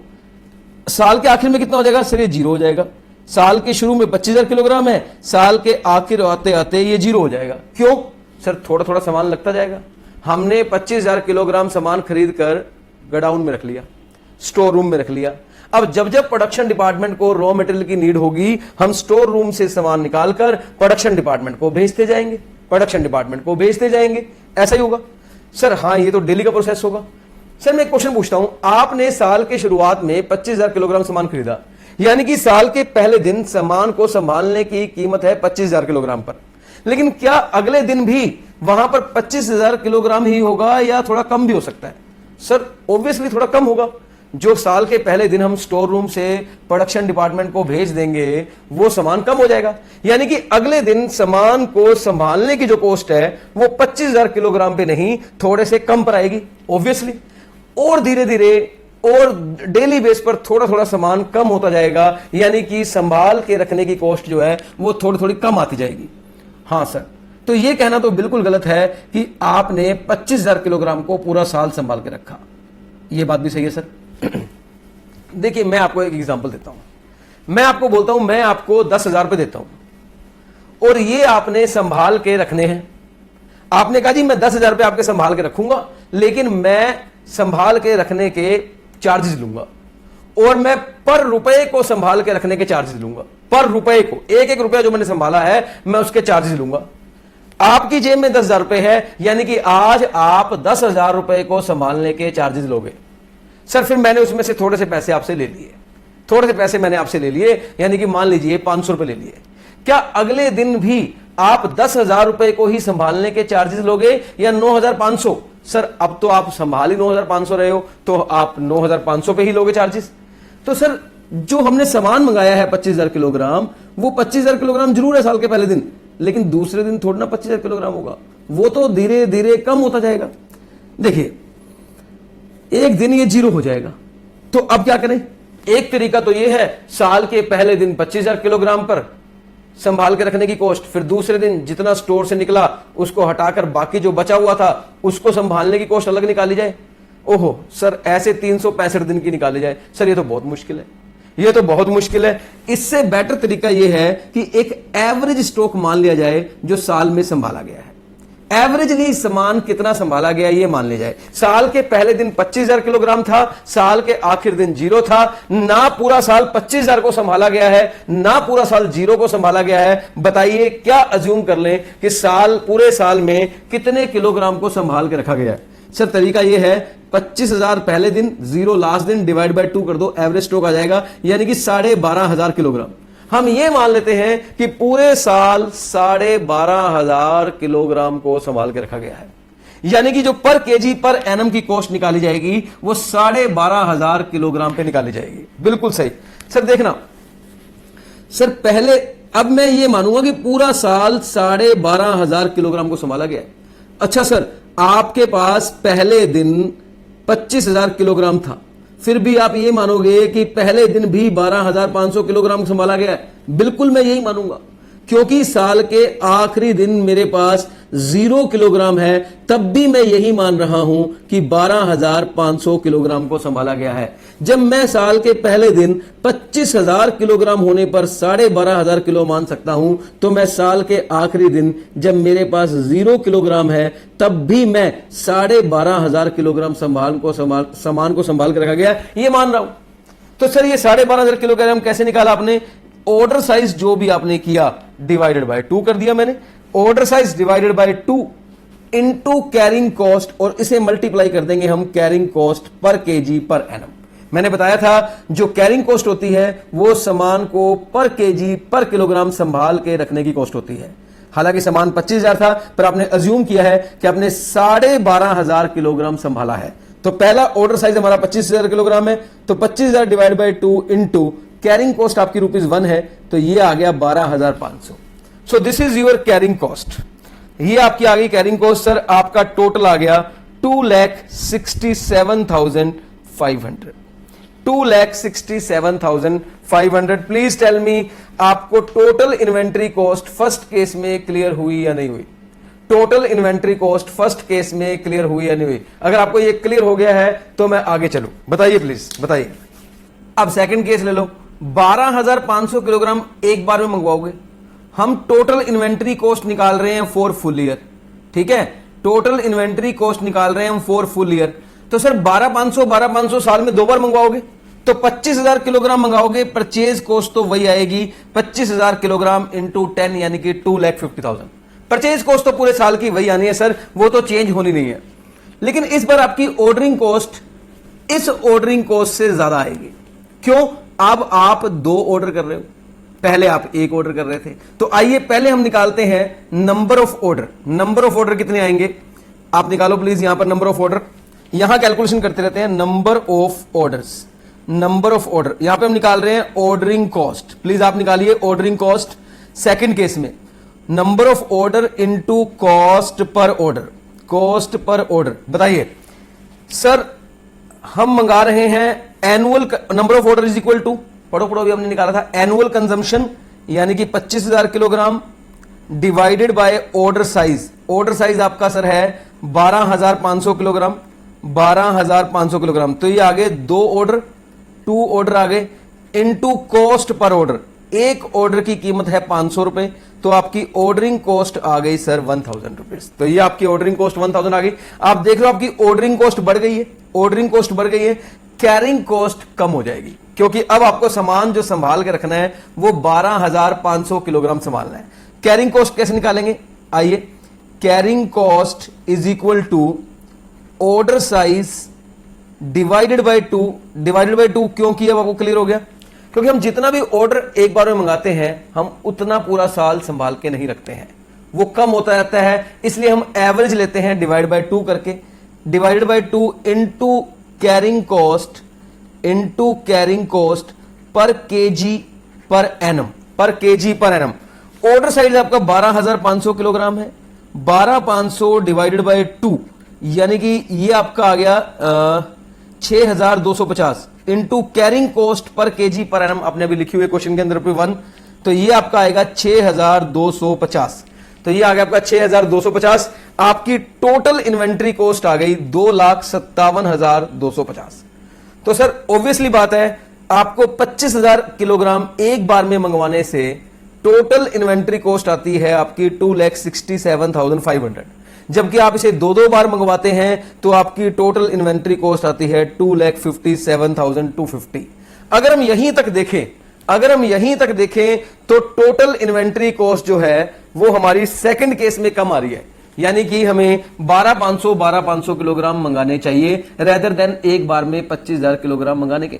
साल के आखिर में कितना हो जाएगा? सर ये जीरो हो जाएगा। साल के शुरू में 25,000 किलोग्राम है, साल के आखिर आते आते ये जीरो हो जाएगा। क्यों? सर थोड़ा थोड़ा सामान लगता जाएगा। हमने 25,000 किलोग्राम सामान खरीद कर गोडाउन में रख लिया, स्टोर रूम में रख लिया। अब जब जब प्रोडक्शन डिपार्टमेंट को रॉ मटेरियल की नीड होगी, हम स्टोर रूम से सामान निकालकर प्रोडक्शन डिपार्टमेंट को भेजते जाएंगे, प्रोडक्शन डिपार्टमेंट को भेजते जाएंगे। ऐसा ही होगा सर? हाँ, ये तो डेली का प्रोसेस होगा। सर मैं एक क्वेश्चन पूछता हूं, आपने साल के शुरुआत में 25,000 किलोग्राम सामान खरीदा, यानी कि साल के पहले दिन सामान को संभालने की कीमत है 25,000 किलोग्राम पर, लेकिन क्या अगले दिन भी वहां पर 25,000 किलोग्राम ही होगा या थोड़ा कम भी हो सकता है? सर ऑब्वियसली थोड़ा कम होगा। जो साल के पहले दिन हम स्टोर रूम से प्रोडक्शन डिपार्टमेंट को भेज देंगे वो सामान कम हो जाएगा, यानी कि अगले दिन सामान को संभालने की जो कॉस्ट है वो 25,000 किलोग्राम पे नहीं, थोड़े से कम पर आएगी ऑब्वियसली। और धीरे धीरे और डेली बेस पर थोड़ा थोड़ा सामान कम होता जाएगा, यानी कि संभाल के रखने की कॉस्ट जो है वो थोड़ी थोड़ी कम आती जाएगी। हां सर, तो ये कहना तो बिल्कुल गलत है कि आपने 25,000 किलोग्राम को पूरा साल संभाल के रखा। ये बात भी सही है सर। देखिए मैं आपको एक एग्जांपल देता हूं। मैं आपको बोलता हूं मैं आपको 10,000 रुपए देता हूं और ये आपने संभाल के रखने हैं। आपने कहा जी मैं 10,000 रुपए आपके संभाल के रखूंगा, लेकिन मैं संभाल के रखने के चार्जेस लूंगा और मैं पर रुपए को संभाल के रखने के चार्जेस लूंगा। पर रुपए को, एक एक रुपया जो मैंने संभाला है मैं उसके चार्जेस लूंगा। आपकी जेब में 10,000 रुपए है, यानी कि आज आप 10,000 रुपए को संभालने के चार्जेस लोगे। सर फिर मैंने उसमें से थोड़े से पैसे आपसे ले लिए, थोड़े से पैसे मैंने आपसे ले लिए, यानी कि मान लीजिए 500 रुपए ले लिए। क्या अगले दिन भी आप 10,000 रुपए को ही संभालने के चार्जेस लोगे या 9,500? सर अब तो आप संभाल ही 9,500 रहे हो, तो आप 9,500 पे ही लोगे चार्जेस। तो सर जो हमने सामान मंगाया है 25,000 किलोग्राम, वो 25,000 किलोग्राम जरूर है साल के पहले दिन, लेकिन दूसरे दिन थोड़ा ना 25,000 किलोग्राम होगा, वो तो धीरे धीरे कम होता जाएगा। देखिए एक दिन ये जीरो हो जाएगा, तो अब क्या करें? एक तरीका तो ये है, साल के पहले दिन 25,000 किलोग्राम पर संभाल के रखने की कॉस्ट, फिर दूसरे दिन जितना स्टोर से निकला उसको हटाकर बाकी जो बचा हुआ था उसको संभालने की कॉस्ट अलग निकाली जाए। ओहो सर ऐसे 365 दिन की निकाली जाए? सर ये तो बहुत मुश्किल है, ये तो बहुत मुश्किल है। इससे बेटर तरीका यह है कि एक एवरेज स्टॉक मान लिया जाए जो साल में संभाला गया है। एवरेजली सामान कितना संभाला गया ये मान लिया जाए। साल के पहले दिन 25,000 किलोग्राम था, साल के आखिर दिन जीरो था। ना पूरा साल 25,000 को संभाला गया है, ना पूरा साल जीरो को संभाला गया है। बताइए क्या अज्यूम कर लें कि पूरे साल में कितने किलोग्राम को संभाल के रखा गया है? सर तरीका यह है, 25,000 पहले दिन, जीरो लास्ट दिन, डिवाइड बाय 2 कर दो, एवरेज स्टॉक आ जाएगा, यानी कि 12,500 किलोग्राम। हम ये मान लेते हैं कि पूरे साल 12,500 किलोग्राम को संभाल के रखा गया है, यानी कि जो पर केजी पर एनम की कॉस्ट निकाली जाएगी वो 12,500 किलोग्राम पे निकाली जाएगी। बिल्कुल सही। सर देखना, सर पहले अब मैं ये मानूंगा कि पूरा साल 12,500 किलोग्राम को संभाला गया है। अच्छा सर आपके पास पहले दिन 25,000 किलोग्राम था, फिर भी आप ये मानोगे कि पहले दिन भी 12,500 किलोग्राम संभाला गया है? बिल्कुल मैं यही मानूंगा। क्योंकि साल के आखिरी दिन मेरे पास 0 किलोग्राम है, तब भी मैं यही मान रहा हूं कि 12,500 किलोग्राम को संभाला गया है। जब मैं साल के पहले दिन 25,000 किलोग्राम होने पर 12,500 किलो मान सकता हूं, तो मैं साल के आखिरी दिन जब मेरे पास 0 किलोग्राम है तब भी मैं 12,500 किलोग्राम सामान को संभाल के रखा गया, ये मान रहा हूं। तो सर ये 12,500 किलोग्राम कैसे निकाला आपने? ऑर्डर साइज जो भी आपने किया डिवाइडेड बाय 2 कर दिया मैंने। Order size divided by 2 into carrying cost, और इसे मल्टीप्लाई कर देंगे हम carrying cost per KG per annum. मैंने बताया था जो कैरिंग कॉस्ट होती है वो सामान को पर केजी पर किलोग्राम संभाल के रखने की कॉस्ट होती है। हालांकि सामान 25,000 था, पर आपने अज्यूम किया है कि आपने 12,500 किलोग्राम संभाला है। तो पहला ऑर्डर साइज हमारा 25,000 किलोग्राम है, तो 25,000 divide by 2 into carrying cost आपकी ₹1 है, तो ये आ गया 12,500। So this is your carrying cost. ये आपकी आ गई कैरिंग कॉस्ट। सर आपका टोटल आ गया 2,67,500। 2,67,500। प्लीज टेल मी आपको total inventory cost first case में क्लियर हुई या नहीं हुई? Total inventory cost first case में क्लियर हुई या नहीं हुई? अगर आपको ये क्लियर हो गया है तो मैं आगे चलूं, बताइए प्लीज बताइए। अब सेकंड केस ले लो। 12,500 किलोग्राम एक बार में मंगवाओगे। हम टोटल इन्वेंट्री कॉस्ट निकाल रहे हैं फॉर फुल ईयर, ठीक है? टोटल इन्वेंट्री कॉस्ट निकाल रहे हैं हम फॉर फुल ईयर। तो सर 12,500 साल में 2 बार मंगवाओगे तो 25,000 किलोग्राम मंगाओगे, परचेज कॉस्ट तो वही आएगी 25,000 किलोग्राम इंटू 10 यानी कि 2,50,000। परचेज कॉस्ट तो पूरे साल की वही आनी है सर, वो तो चेंज होनी नहीं है। लेकिन इस बार आपकी ऑर्डरिंग कॉस्ट इस ऑर्डरिंग कॉस्ट से ज्यादा आएगी। क्यों? अब आप 2 ऑर्डर कर रहे हो, पहले आप 1 ऑर्डर कर रहे थे। तो आइए पहले हम निकालते हैं number of order. Number of order कितने आएंगे आप निकालो प्लीज। यहां पर नंबर ऑफ ऑर्डर, यहां कैलकुलेशन करते रहते हैं। Number of orders, number of order, यहां पे हम निकाल रहे हैं ऑर्डरिंग कॉस्ट। प्लीज आप निकालिए ऑर्डरिंग कॉस्ट। सेकंड केस में number of order into cost per order, cost per order. बताइए सर हम मंगा रहे हैं annual number of order is equal to, पढ़ो पढ़ो, अभी हमने निकाला था एनुअल कंजम्पशन यानी कि 25,000 kilogram divided by order size. Order size आपका सर है 12,500 किलोग्राम, 12,500 किलोग्राम। तो ये आगे 2 ऑर्डर, 2 ऑर्डर आगे इनटू कॉस्ट पर ऑर्डर। एक ऑर्डर की कीमत है 500 रुपए, तो आपकी ऑर्डरिंग कॉस्ट आ गई सर 1,000 रुपीज। तो ये आपकी ऑर्डरिंग कॉस्ट 1,000 आ गई। आप देख लो आपकी ऑर्डरिंग कॉस्ट बढ़ गई है, ऑर्डरिंग कॉस्ट बढ़ गई है, कैरिंग कॉस्ट कम हो जाएगी, क्योंकि अब आपको सामान जो संभाल के रखना है वो 12,500 किलोग्राम संभालना है। कैरिंग कॉस्ट कैसे निकालेंगे? आइए, carrying cost is equal to order size divided by 2। Divided by 2 क्यों किया? अब आपको क्लियर हो गया, क्योंकि हम जितना भी ऑर्डर एक बार में मंगाते हैं हम उतना पूरा साल संभाल के नहीं रखते हैं, वो कम होता रहता है। इसलिए हम एवरेज लेते हैं डिवाइड बाय 2 करके। Divided by 2 into carrying cost, into carrying cost per KG per annum, per KG per annum. Order size आपका 12,500 किलोग्राम है, 12,500 डिवाइडेड बाय 2 यानी कि ये आपका आ गया 6,250 into carrying cost per KG per annum. आपने अभी लिखी हुई क्वेश्चन के अंदर 1, तो ये आपका आएगा 6,250। तो ये आ गया आपका 6,250। आपकी टोटल इन्वेंट्री कॉस्ट आ गई 2,57,250। तो सर ऑब्वियसली बात है आपको 25,000 किलोग्राम एक बार में मंगवाने से टोटल इन्वेंट्री कॉस्ट आती है आपकी 2,67,500। जबकि आप इसे 2 बार मंगवाते हैं तो आपकी टोटल इन्वेंट्री कॉस्ट आती है 2,57,250। अगर हम यहीं तक देखें तो टोटल इन्वेंट्री कॉस्ट जो है वो हमारी सेकंड केस में कम आ रही है, यानी कि हमें 12,500 किलोग्राम मंगाने चाहिए रेदर देन एक बार में 25,000 किलोग्राम मंगाने के।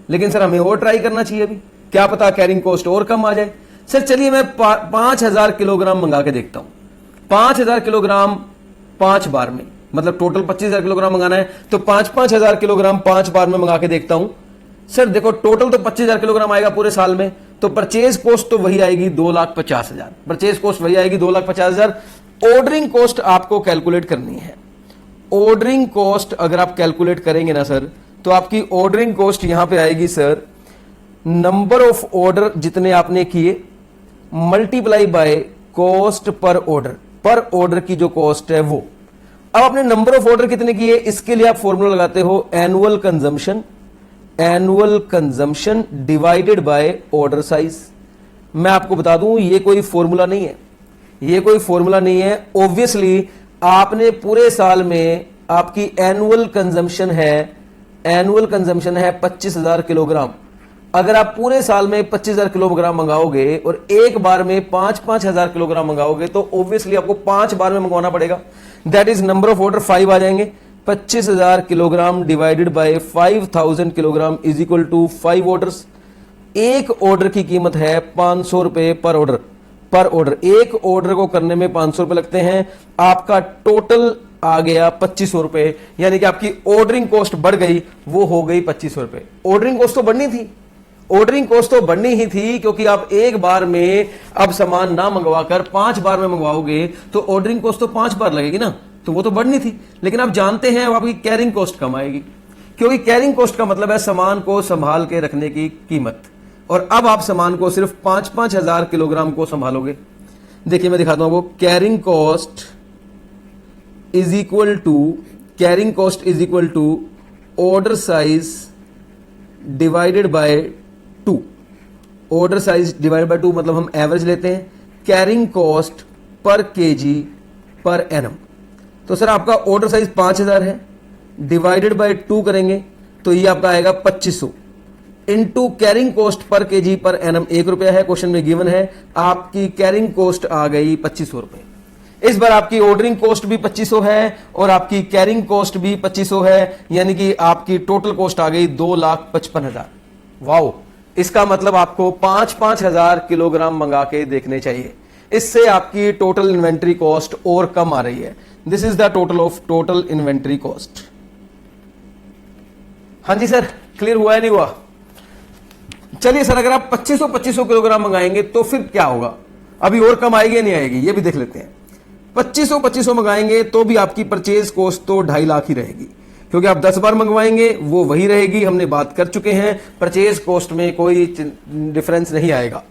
लेकिन सर हमें और ट्राई करना चाहिए अभी, क्या पता कैरिंग कॉस्ट और कम आ जाए। सर चलिए मैं 5,000 किलोग्राम मंगा के देखता हूं। 5,000 किलोग्राम 5 बार में, मतलब टोटल 25,000 किलोग्राम मंगाना है, तो 5,000 किलोग्राम 5 बार में मंगा के देखता हूं। सर देखो टोटल तो 25,000 किलोग्राम आएगा पूरे साल में, तो परचेज कॉस्ट तो वही आएगी 2,50,000। परचेज कॉस्ट वही आएगी 2,50,000। ऑर्डरिंग कॉस्ट आपको कैलकुलेट करनी है। ऑर्डरिंग कॉस्ट अगर आप कैलकुलेट करेंगे ना सर, तो आपकी ऑर्डरिंग कॉस्ट यहां पे आएगी सर नंबर ऑफ ऑर्डर जितने आपने किए multiply by cost per order की जो कॉस्ट है वो। अब आपने नंबर ऑफ ऑर्डर कितने किए, इसके लिए आप फॉर्मूला लगाते हो annual consumption divided by order size. मैं आपको बता दूं ये कोई फॉर्मूला नहीं है, ऑब्वियसली आपने पूरे साल में आपकी एनुअल कंजम्पशन है 25,000 किलोग्राम। अगर आप पूरे साल में 25,000 किलोग्राम मंगाओगे और एक बार में 5,000 किलोग्राम मंगाओगे तो ऑब्वियसली आपको 5 बार में मंगवाना पड़ेगा। That is number of order 5 आ जाएंगे। 25,000 kilogram divided by 5,000 kilogram is equal to 5 orders. एक ऑर्डर की कीमत है 500 रुपए पर ऑर्डर। एक ऑर्डर को करने में 500 रुपए लगते हैं। आपका टोटल आ गया 2500 रुपए, यानी कि आपकी ऑर्डरिंग कॉस्ट बढ़ गई, वो हो गई 2500 रुपए। ऑर्डरिंग कॉस्ट तो बढ़नी ही थी क्योंकि आप एक बार में अब सामान ना मंगवाकर 5 बार में मंगवाओगे तो ऑर्डरिंग कॉस्ट तो 5 बार लगेगी ना, तो वो तो बढ़नी थी। लेकिन आप जानते हैं अब आपकी कैरिंग कॉस्ट कम आएगी, क्योंकि कैरिंग कॉस्ट का मतलब है सामान को संभाल के रखने की कीमत। और अब आप सामान को सिर्फ 5,000 किलोग्राम को संभालोगे। देखिए मैं दिखाता हूं, वो carrying cost is equal to order size divided by 2। Order size divided by 2 मतलब हम एवरेज लेते हैं। Carrying cost per KG per annum. तो सर आपका ऑर्डर साइज 5,000 है, डिवाइडेड बाय 2 करेंगे तो ये आपका आएगा 2500 into carrying cost per KG per annum 1 रुपया है, क्वेश्चन में गिवन है। आपकी कैरिंग कॉस्ट आ गई 2500 रुपए। इस बार आपकी ऑर्डरिंग कॉस्ट भी 2500 है और आपकी कैरिंग कॉस्ट भी 2500 है, यानी कि आपकी टोटल कॉस्ट आ गई 2,55,000। वाओ, इसका मतलब आपको 5,000 किलोग्राम मंगा के देखने चाहिए, इससे आपकी टोटल इन्वेंट्री कॉस्ट और कम आ रही है। This is the total inventory cost. हाँ जी सर, क्लियर हुआ है नहीं हुआ? चलिए सर, अगर आप 2500 किलोग्राम मंगाएंगे तो फिर क्या होगा, अभी और कम आएगी या नहीं आएगी, ये भी देख लेते हैं। 2500 मंगाएंगे तो भी आपकी परचेज कॉस्ट तो 2.5 लाख ही रहेगी, क्योंकि आप 10 बार मंगवाएंगे वो वही रहेगी। हमने बात कर चुके हैं, परचेज कॉस्ट में कोई डिफरेंस नहीं आएगा।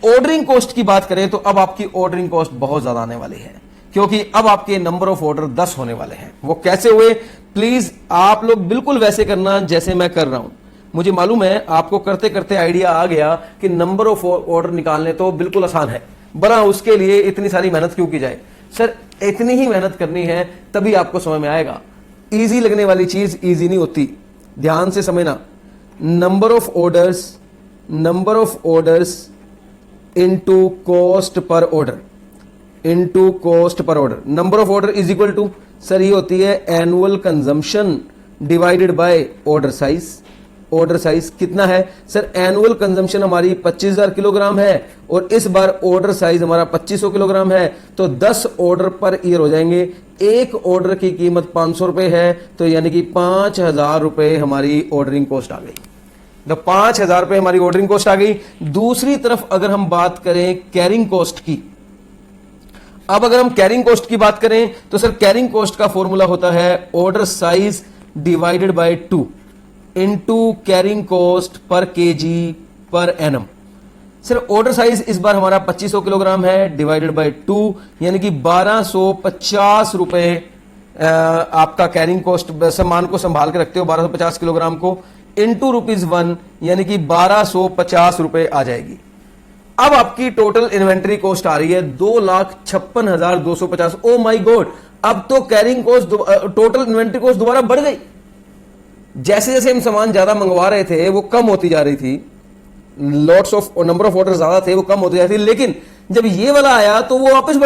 ऑर्डरिंग कॉस्ट की बात करें तो अब आपकी ऑर्डरिंग कॉस्ट बहुत ज्यादा आने वाली है, क्योंकि अब आपके नंबर ऑफ ऑर्डर 10 होने वाले हैं। वो कैसे हुए, प्लीज आप लोग बिल्कुल वैसे करना जैसे मैं कर रहा हूं। मुझे मालूम है आपको करते करते आइडिया आ गया कि नंबर ऑफ ऑर्डर निकालने तो बिल्कुल आसान है, बड़ा उसके लिए इतनी सारी मेहनत क्यों की जाए। सर इतनी ही मेहनत करनी है तभी आपको समझ में आएगा। इजी लगने वाली चीज इजी नहीं होती, ध्यान से समझना। Number of orders into cost per order, number of order is equal to, sir ये होती है annual consumption divided by order size. कितना है सर, एनुअल कंजम्पशन हमारी 25,000 किलोग्राम है और इस बार ऑर्डर साइज हमारा 2500 किलोग्राम है, तो 10 ऑर्डर पर ईयर हो जाएंगे। एक ऑर्डर की कीमत 500 रुपए है, तो यानी कि 5,000 रुपए हमारी ऑर्डरिंग कॉस्ट आ गई। तो 5,000 रुपए हमारी ऑर्डरिंग कॉस्ट आ गई। दूसरी तरफ अगर हम बात करें कैरिंग कॉस्ट की, अब अगर हम कैरिंग कॉस्ट की बात करें तो सर कैरिंग कॉस्ट का फॉर्मूला होता है order size divided by 2 into carrying cost per KG per annum. Sir order size इस बार हमारा 2500 किलोग्राम है, डिवाइडेड बाय 2 यानी कि 1250 रुपए आपका कैरिंग कॉस्ट, सामान को संभाल के रखते हो 1250 किलोग्राम को, इंटू ₹1 यानी कि 1250 रुपए आ जाएगी। अब आपकी टोटल इन्वेंट्री कॉस्ट आ रही है 2,56,250। ओ माई गॉड, अब तो carrying cost, total inventory cost दोबारा बढ़ गई। जैसे जैसे हम सामान ज्यादा मंगवा रहे थे वो कम होती जा रही थी, lots of number of order ज्यादा थे वो कम होती जा रही थी, लेकिन जब ये वाला आया तो वो वापस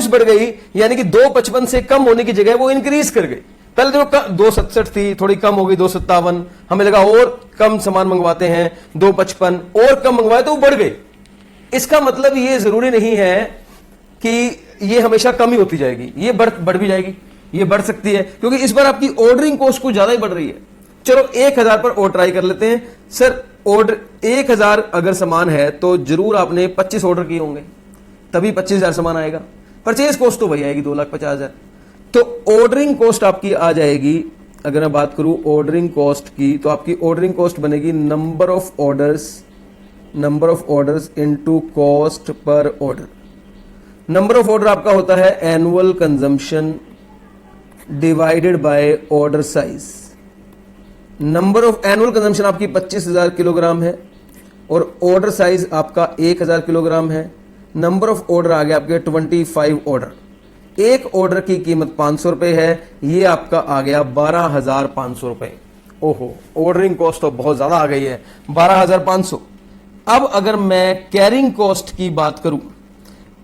बढ़ गई, यानी कि 255 से कम होने की जगह वो इंक्रीज कर गई। पहले तो 267 थी, थोड़ी कम हो गई 257, हमें लगा और कम सामान मंगवाते हैं 255, और कम मंगवाए तो वो बढ़ गई। इसका मतलब ये जरूरी नहीं है कि ये हमेशा कम ही होती जाएगी, ये बढ़ भी जाएगी, ये बढ़ सकती है, क्योंकि इस बार आपकी ऑर्डरिंग कॉस्ट कुछ ज्यादा ही बढ़ रही है। चलो 1,000 पर और ट्राई कर लेते हैं। सर ऑर्डर 1,000 अगर सामान है तो जरूर आपने 25 ऑर्डर किए होंगे, तभी 25,000 सामान आएगा। परचेज कॉस्ट तो वही आएगी 2,50,000। तो ऑर्डरिंग कॉस्ट आपकी आ जाएगी, अगर मैं बात करूं ऑर्डरिंग कॉस्ट की, तो आपकी ऑर्डरिंग कॉस्ट बनेगी number of orders number of orders into cost per order. Number of order आपका होता है annual consumption divided by order size. Number of annual consumption आपकी 25,000 किलोग्राम है और ऑर्डर साइज आपका 1,000 किलोग्राम है। नंबर ऑफ ऑर्डर आ गया आपके 25 ऑर्डर। एक ऑर्डर की कीमत 500 रुपए है, ये आपका आ गया 12,500 रुपए। ओहो, ऑर्डरिंग कॉस्ट तो बहुत ज्यादा आ गई है, 12,500। अब अगर मैं कैरिंग कॉस्ट की बात करूं,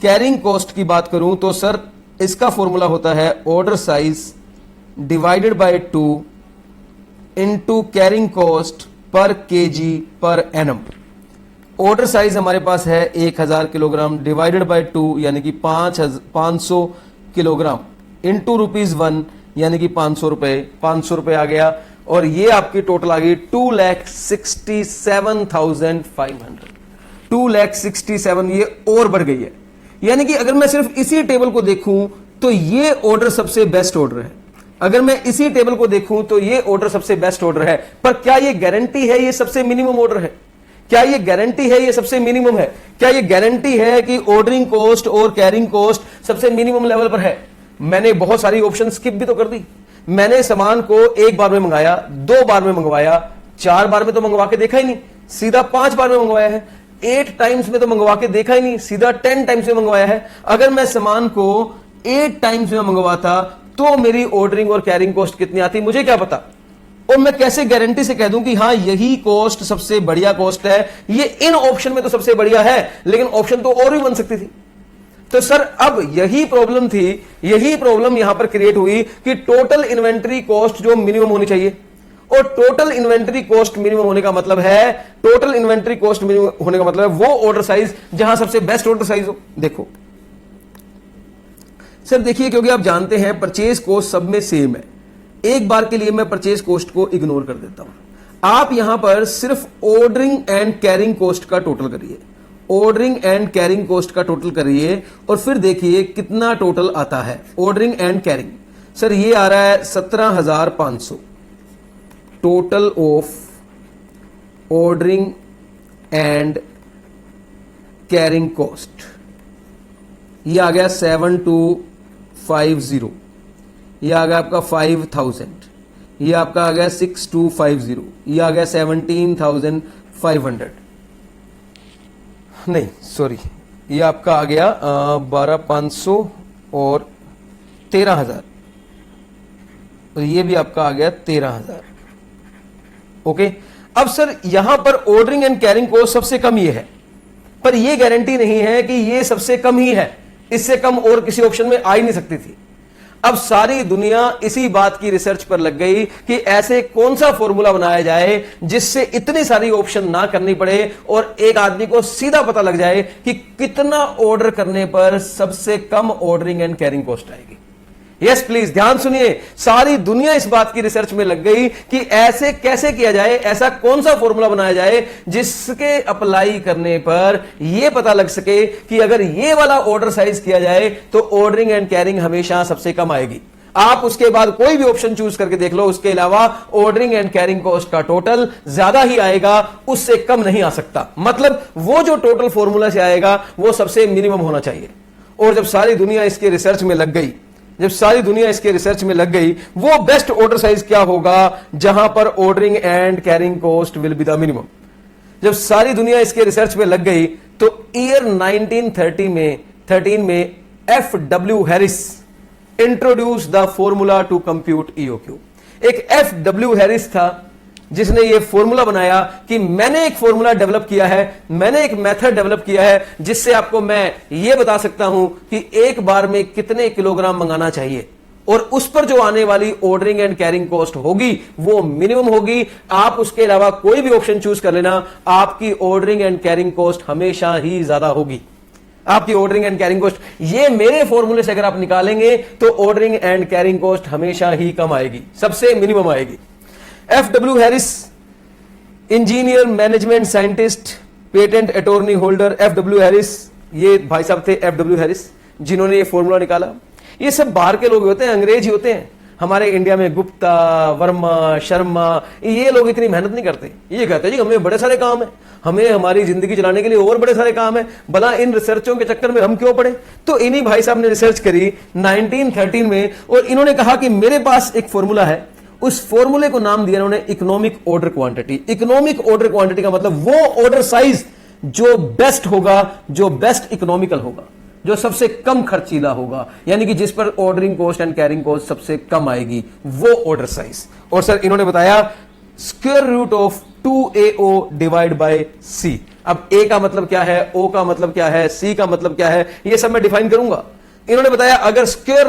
कैरिंग कॉस्ट की बात करूं तो सर इसका फॉर्मूला होता है order size divided by 2 into carrying cost per KG per annum. Order size हमारे पास है 1,000 किलोग्राम डिवाइडेड बाय 2 यानी कि 500 किलोग्राम इनटू ₹1 यानी कि 500 रुपए। 500 रुपए आ गया और ये आपकी टोटल आ गई 2,67,500। 2,67,000 ये और बढ़ गई है। यानी कि अगर मैं सिर्फ इसी टेबल को देखूं तो ये ऑर्डर सबसे बेस्ट ऑर्डर है। अगर मैं इसी टेबल को देखूं तो ये ऑर्डर सबसे बेस्ट ऑर्डर है। पर क्या ये गारंटी है ये सबसे मिनिमम ऑर्डर है? क्या ये गारंटी है ये सबसे मिनिमम है? क्या ये गारंटी है कि ऑर्डरिंग कॉस्ट और कैरिंग कॉस्ट सबसे मिनिमम लेवल पर है? मैंने बहुत सारी ऑप्शन स्किप भी तो कर दी। मैंने सामान को एक बार में मंगाया, 2 बार में मंगवाया, 4 बार में तो मंगवा के देखा ही नहीं, सीधा 5 बार में मंगवाया है। 8 टाइम्स में तो मंगवा के देखा ही नहीं, सीधा 10 टाइम्स में मंगवाया है। अगर मैं सामान को 8 टाइम्स में मंगवाता तो मेरी ऑर्डरिंग और कैरिंग कॉस्ट कितनी आती मुझे क्या पता। और मैं कैसे गारंटी से कह दूं कि हां यही कॉस्ट सबसे बढ़िया कॉस्ट है, ये इन ऑप्शन में तो सबसे बढ़िया है, लेकिन ऑप्शन तो और भी बन सकती थी। तो सर अब यही प्रॉब्लम थी, यही प्रॉब्लम यहां पर क्रिएट हुई कि टोटल इन्वेंटरी कॉस्ट जो मिनिमम होनी चाहिए, और टोटल इन्वेंटरी कॉस्ट मिनिमम होने का मतलब है, टोटल इन्वेंटरी कॉस्ट मिनिमम होने का मतलब है वो ऑर्डर साइज जहां सबसे बेस्ट ऑर्डर साइज हो। देखो सर, देखिए क्योंकि आप जानते हैं परचेज कॉस्ट सब में सेम है, एक बार के लिए मैं परचेज कॉस्ट को इग्नोर कर देता हूं। आप यहां पर सिर्फ ऑर्डरिंग एंड कैरिंग कॉस्ट का टोटल करिए, ऑर्डरिंग एंड कैरिंग कॉस्ट का टोटल करिए और फिर देखिए कितना टोटल आता है ऑर्डरिंग एंड कैरिंग। सर ये आ रहा है 17,500 total of ordering and carrying cost. ये आ गया 7,250, ये आ गया आपका 5,000, ये आपका आ गया 6,250, ये आ गया 17,500, नहीं सॉरी, ये आपका आ गया 12,500 और 13,000, और ये भी आपका आ गया 13,000। ओके, अब सर यहां पर ऑर्डरिंग एंड कैरिंग कॉस्ट सबसे कम ये है, पर यह गारंटी नहीं है कि ये सबसे कम ही है, इससे कम और किसी ऑप्शन में आ ही नहीं सकती थी। अब सारी दुनिया इसी बात की रिसर्च पर लग गई कि ऐसे कौन सा फॉर्मूला बनाया जाए जिससे इतनी सारी ऑप्शन ना करनी पड़े और एक आदमी को सीधा पता लग जाए कि कितना ऑर्डर करने पर सबसे कम ऑर्डरिंग एंड कैरिंग कॉस्ट आएगी। यस प्लीज ध्यान सुनिए, सारी दुनिया इस बात की रिसर्च में लग गई कि ऐसे कैसे किया जाए, ऐसा कौन सा फॉर्मूला बनाया जाए जिसके अप्लाई करने पर यह पता लग सके कि अगर ये वाला ऑर्डर साइज किया जाए तो ऑर्डरिंग एंड कैरिंग हमेशा सबसे कम आएगी। आप उसके बाद कोई भी ऑप्शन चूज करके देख लो, उसके अलावा ऑर्डरिंग एंड कैरिंग कॉस्ट का टोटल ज्यादा ही आएगा, उससे कम नहीं आ सकता। मतलब वो जो टोटल फॉर्मूला से आएगा वो सबसे मिनिमम होना चाहिए। और जब सारी दुनिया इसके रिसर्च में लग गई, जब सारी दुनिया इसके रिसर्च में लग गई, वो बेस्ट ऑर्डर साइज क्या होगा जहां पर ordering and carrying cost will be the minimum. जब सारी दुनिया इसके रिसर्च में लग गई तो ईयर 1913 में F.W. Harris introduce the formula to compute EOQ. एक F.W. हैरिस था जिसने ये फॉर्मूला बनाया कि मैंने एक फॉर्मूला डेवलप किया है, मैंने एक मेथड डेवलप किया है जिससे आपको मैं ये बता सकता हूं कि एक बार में कितने किलोग्राम मंगाना चाहिए और उस पर जो आने वाली ऑर्डरिंग एंड कैरिंग कॉस्ट होगी वो मिनिमम होगी। आप उसके अलावा कोई भी ऑप्शन चूज कर लेना, आपकी ऑर्डरिंग एंड कैरिंग कॉस्ट हमेशा ही ज्यादा होगी। आपकी ऑर्डरिंग एंड कैरिंग कॉस्ट ये मेरे फॉर्मूले से अगर आप निकालेंगे तो ऑर्डरिंग एंड कैरिंग कॉस्ट हमेशा ही कम आएगी, सबसे मिनिमम आएगी। F.W. Harris, engineer, management scientist, patent attorney holder F.W. Harris, ये भाई साहब थे F.W. हैरिस जिन्होंने ये फॉर्मूला निकाला। ये सब बाहर के लोग होते हैं, अंग्रेज ही होते हैं। हमारे इंडिया में गुप्ता, वर्मा, शर्मा, ये लोग इतनी मेहनत नहीं करते। ये कहते हैं जी हमें बड़े सारे काम है, हमें हमारी जिंदगी चलाने के लिए और बड़े सारे काम है, भला इन रिसर्चों के चक्कर में हम क्यों पड़े। तो इन्हीं भाई साहब ने रिसर्च करी 1913 में, और इन्होंने कहा कि मेरे पास एक फॉर्मूला है, उस फॉर्मूले को नाम दिया उन्होंने economic order quantity. Economic order quantity का मतलब वो ऑर्डर साइज जो बेस्ट होगा, जो बेस्ट इकोनॉमिकल होगा, जो सबसे कम खर्चीला होगा, यानी कि जिस पर ordering cost and carrying cost सबसे कम आएगी, वो ऑर्डर साइज। और सर इन्होंने बताया square root of 2AO divide by C। अब A का मतलब क्या है, O का मतलब क्या है, C का मतलब क्या है, ये सब मैं डिफाइन करूंगा। इन्होंने बताया अगर square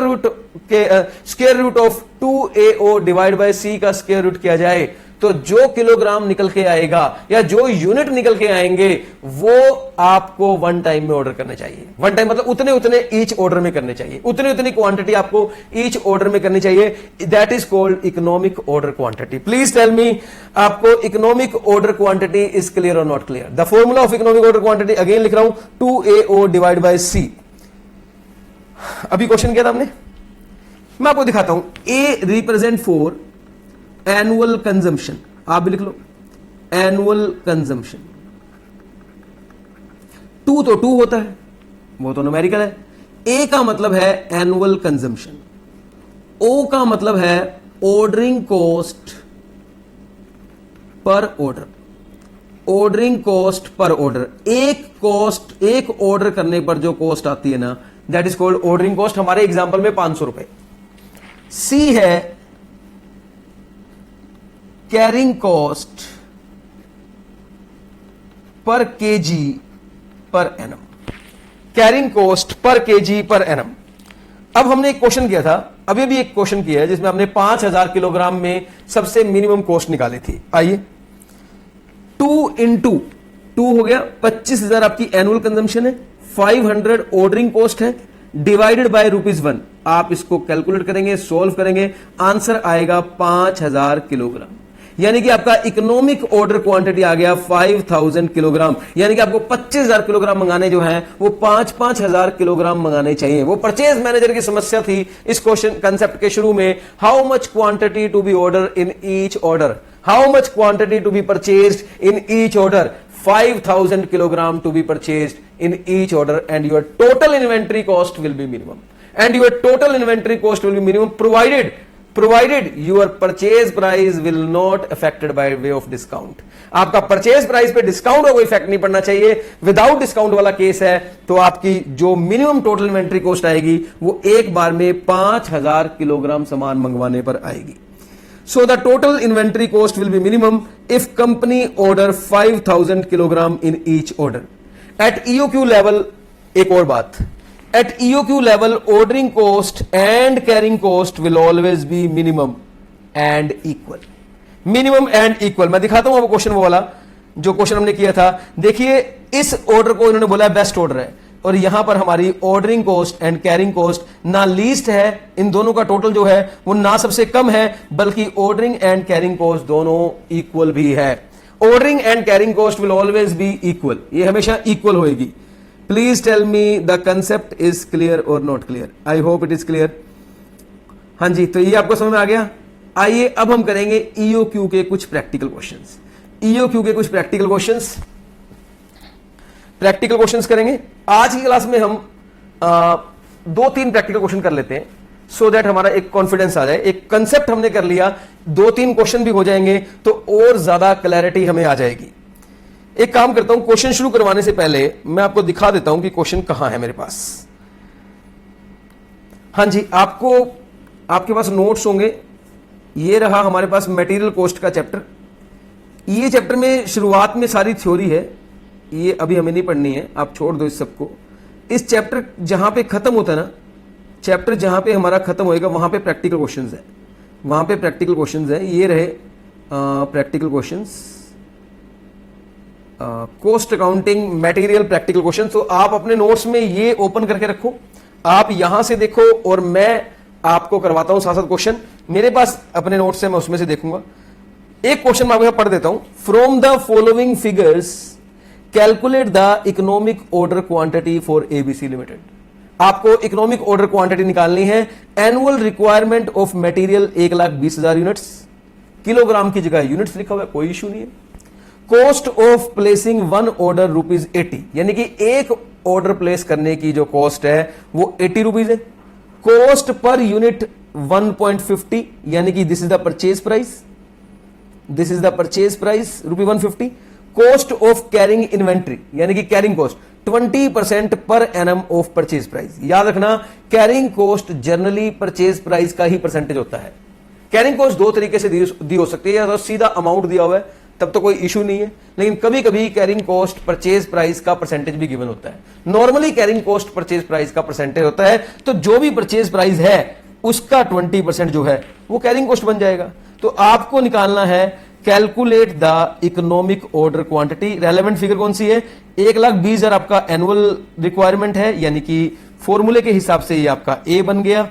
root of 2AO divide by C का स्क्वायर रूट किया जाए तो जो किलोग्राम निकल के आएगा या जो यूनिट निकल के आएंगे वो आपको वन टाइम में ऑर्डर करने चाहिए। वन टाइम मतलब उतने उतने ईच ऑर्डर में करने चाहिए, उतनी उतनी क्वांटिटी आपको ईच ऑर्डर में करनी चाहिए। That is called economic order quantity. Please tell me, आपको economic order quantity is clear और not clear? The formula of economic order quantity again लिख रहा हूं, 2AO डिवाइड बाय C। अभी क्वेश्चन किया था हमने, मैं आपको दिखाता हूं। A represent for annual consumption, आप भी लिख लो एनुअल कंजम्पशन। 2 तो 2 होता है, वो तो न्यूमेरिकल है। A का मतलब है एनुअल कंजम्पशन, O का मतलब है ordering cost per order, ordering cost per order. एक ऑर्डर करने पर जो कॉस्ट आती है ना, that is called ordering cost. हमारे एग्जांपल में 500 रुपए। C है carrying cost per KG per annum, carrying cost per KG per annum. अब हमने एक क्वेश्चन किया था, अभी भी एक क्वेश्चन किया है जिसमें हमने 5000 किलोग्राम में सबसे मिनिमम कॉस्ट निकाली थी। आइए 2 into 2 हो गया 25,000 आपकी एनुअल कंजम्पशन है, 500 ऑर्डरिंग कॉस्ट है, डिवाइडेड बाय ₹1। आप इसको कैलकुलेट करेंगे, सोल्व करेंगे, आंसर आएगा 5000 किलोग्राम। यानी कि आपका इकोनॉमिक ऑर्डर क्वांटिटी आ गया 5000 किलोग्राम। यानी कि आपको 25,000 किलोग्राम मंगाने जो हैं वो 5,000 किलोग्राम मंगाने चाहिए। वो परचेज मैनेजर की समस्या थी इस क्वेश्चन कंसेप्ट के शुरू में, how much quantity to be order in each order, how much quantity to be purchased in each order. 5,000 kilogram to be purchased in each order and your total inventory cost will be minimum, and your total inventory cost will be minimum provided your purchase price will not affected by way of discount। आपका purchase price पे discount का कोई effect नहीं पड़ना चाहिए। Without discount वाला case है तो आपकी जो मिनिमम टोटल इन्वेंट्री कॉस्ट आएगी वो एक बार में 5,000 किलोग्राम सामान मंगवाने पर आएगी। So the total inventory cost will be minimum if company order 5,000 kilogram in each order. At EOQ level, एक और बात, at EOQ level ordering cost and carrying cost will always be minimum and equal. Minimum and equal। मैं दिखाता हूं आपको question वो वाला जो क्वेश्चन हमने किया था। देखिए इस ऑर्डर को इन्होंने बोला बेस्ट ऑर्डर है, और यहां पर हमारी ordering cost and carrying cost ना लीस्ट है, इन दोनों का टोटल जो है वो ना सबसे कम है, बल्कि ऑर्डरिंग एंड कैरिंग कॉस्ट दोनों इक्वल भी है। Ordering and carrying cost will always be equal, ये हमेशा इक्वल होएगी। Please tell me the concept is clear और not clear? I hope it is clear. हाँ जी, तो ये आपको समझ में आ गया। आइए अब हम करेंगे ईओक्यू के कुछ प्रैक्टिकल क्वेश्चंस। ईओक्यू के कुछ प्रैक्टिकल क्वेश्चंस करेंगे। आज की क्लास में हम 2-3 प्रैक्टिकल क्वेश्चन कर लेते हैं, सो दैट हमारा एक कॉन्फिडेंस आ जाए। एक कंसेप्ट हमने कर लिया, 2-3 क्वेश्चन भी हो जाएंगे तो और ज्यादा क्लैरिटी हमें आ जाएगी। एक काम करता हूं, क्वेश्चन शुरू करवाने से पहले मैं आपको दिखा देता हूं कि क्वेश्चन कहां है मेरे पास। हां जी, आपके पास नोट्स होंगे। ये रहा हमारे पास मटेरियल कॉस्ट का चैप्टर। ये चैप्टर में शुरुआत में सारी थ्योरी है, ये अभी हमें नहीं पढ़नी है, आप छोड़ दो इस सबको। इस चैप्टर जहां पे खत्म होता है ना, चैप्टर जहां पे हमारा खत्म होएगा वहां पे प्रैक्टिकल क्वेश्चंस है, वहां पे प्रैक्टिकल क्वेश्चंस है। ये रहे practical questions, cost accounting material practical question. तो आप अपने नोट्स में ये ओपन करके रखो, आप यहां से देखो और मैं आपको करवाता हूं साथ साथ क्वेश्चन। मेरे पास अपने नोट्स है, मैं उसमें से देखूंगा। एक क्वेश्चन मैं आपको पढ़ देता हूं। From the following figures calculate the economic order quantity for ABC limited. आपको इकोनॉमिक ऑर्डर क्वांटिटी निकालनी है। Annual requirement of material 1,20,000 units, kilogram की जगह यूनिट्स लिखा हुआ है, कोई इशू नहीं है। Cost of placing one order ₹80, यानी कि एक ऑर्डर प्लेस करने की जो कॉस्ट है वो 80 रुपीज है। कॉस्ट पर यूनिट 1.50, यानी कि this is the purchase price, this is the purchase price ₹150। Cost of carrying inventory, यानी कि carrying cost 20% per annum of purchase price. याद रखना, carrying cost generally purchase price का ही परसेंटेज होता है। कैरिंग कॉस्ट दो तरीके से दी हो सकती है, या तो सीधा अमाउंट दिया हुआ है तब तो कोई इशू नहीं है, लेकिन कभी कभी कैरिंग कॉस्ट परचेज प्राइस का परसेंटेज भी गिवन होता है। Normally carrying cost purchase price का परसेंटेज होता है, तो जो भी परचेज प्राइस है उसका 20% जो है वो कैरिंग कॉस्ट बन जाएगा। तो आपको निकालना है calculate the economic order quantity. Relevant figure कौन सी है? 1,20,000 आपका एनुअल रिक्वायरमेंट है, यानी कि फॉर्मूले के हिसाब से ये आपका ए बन गया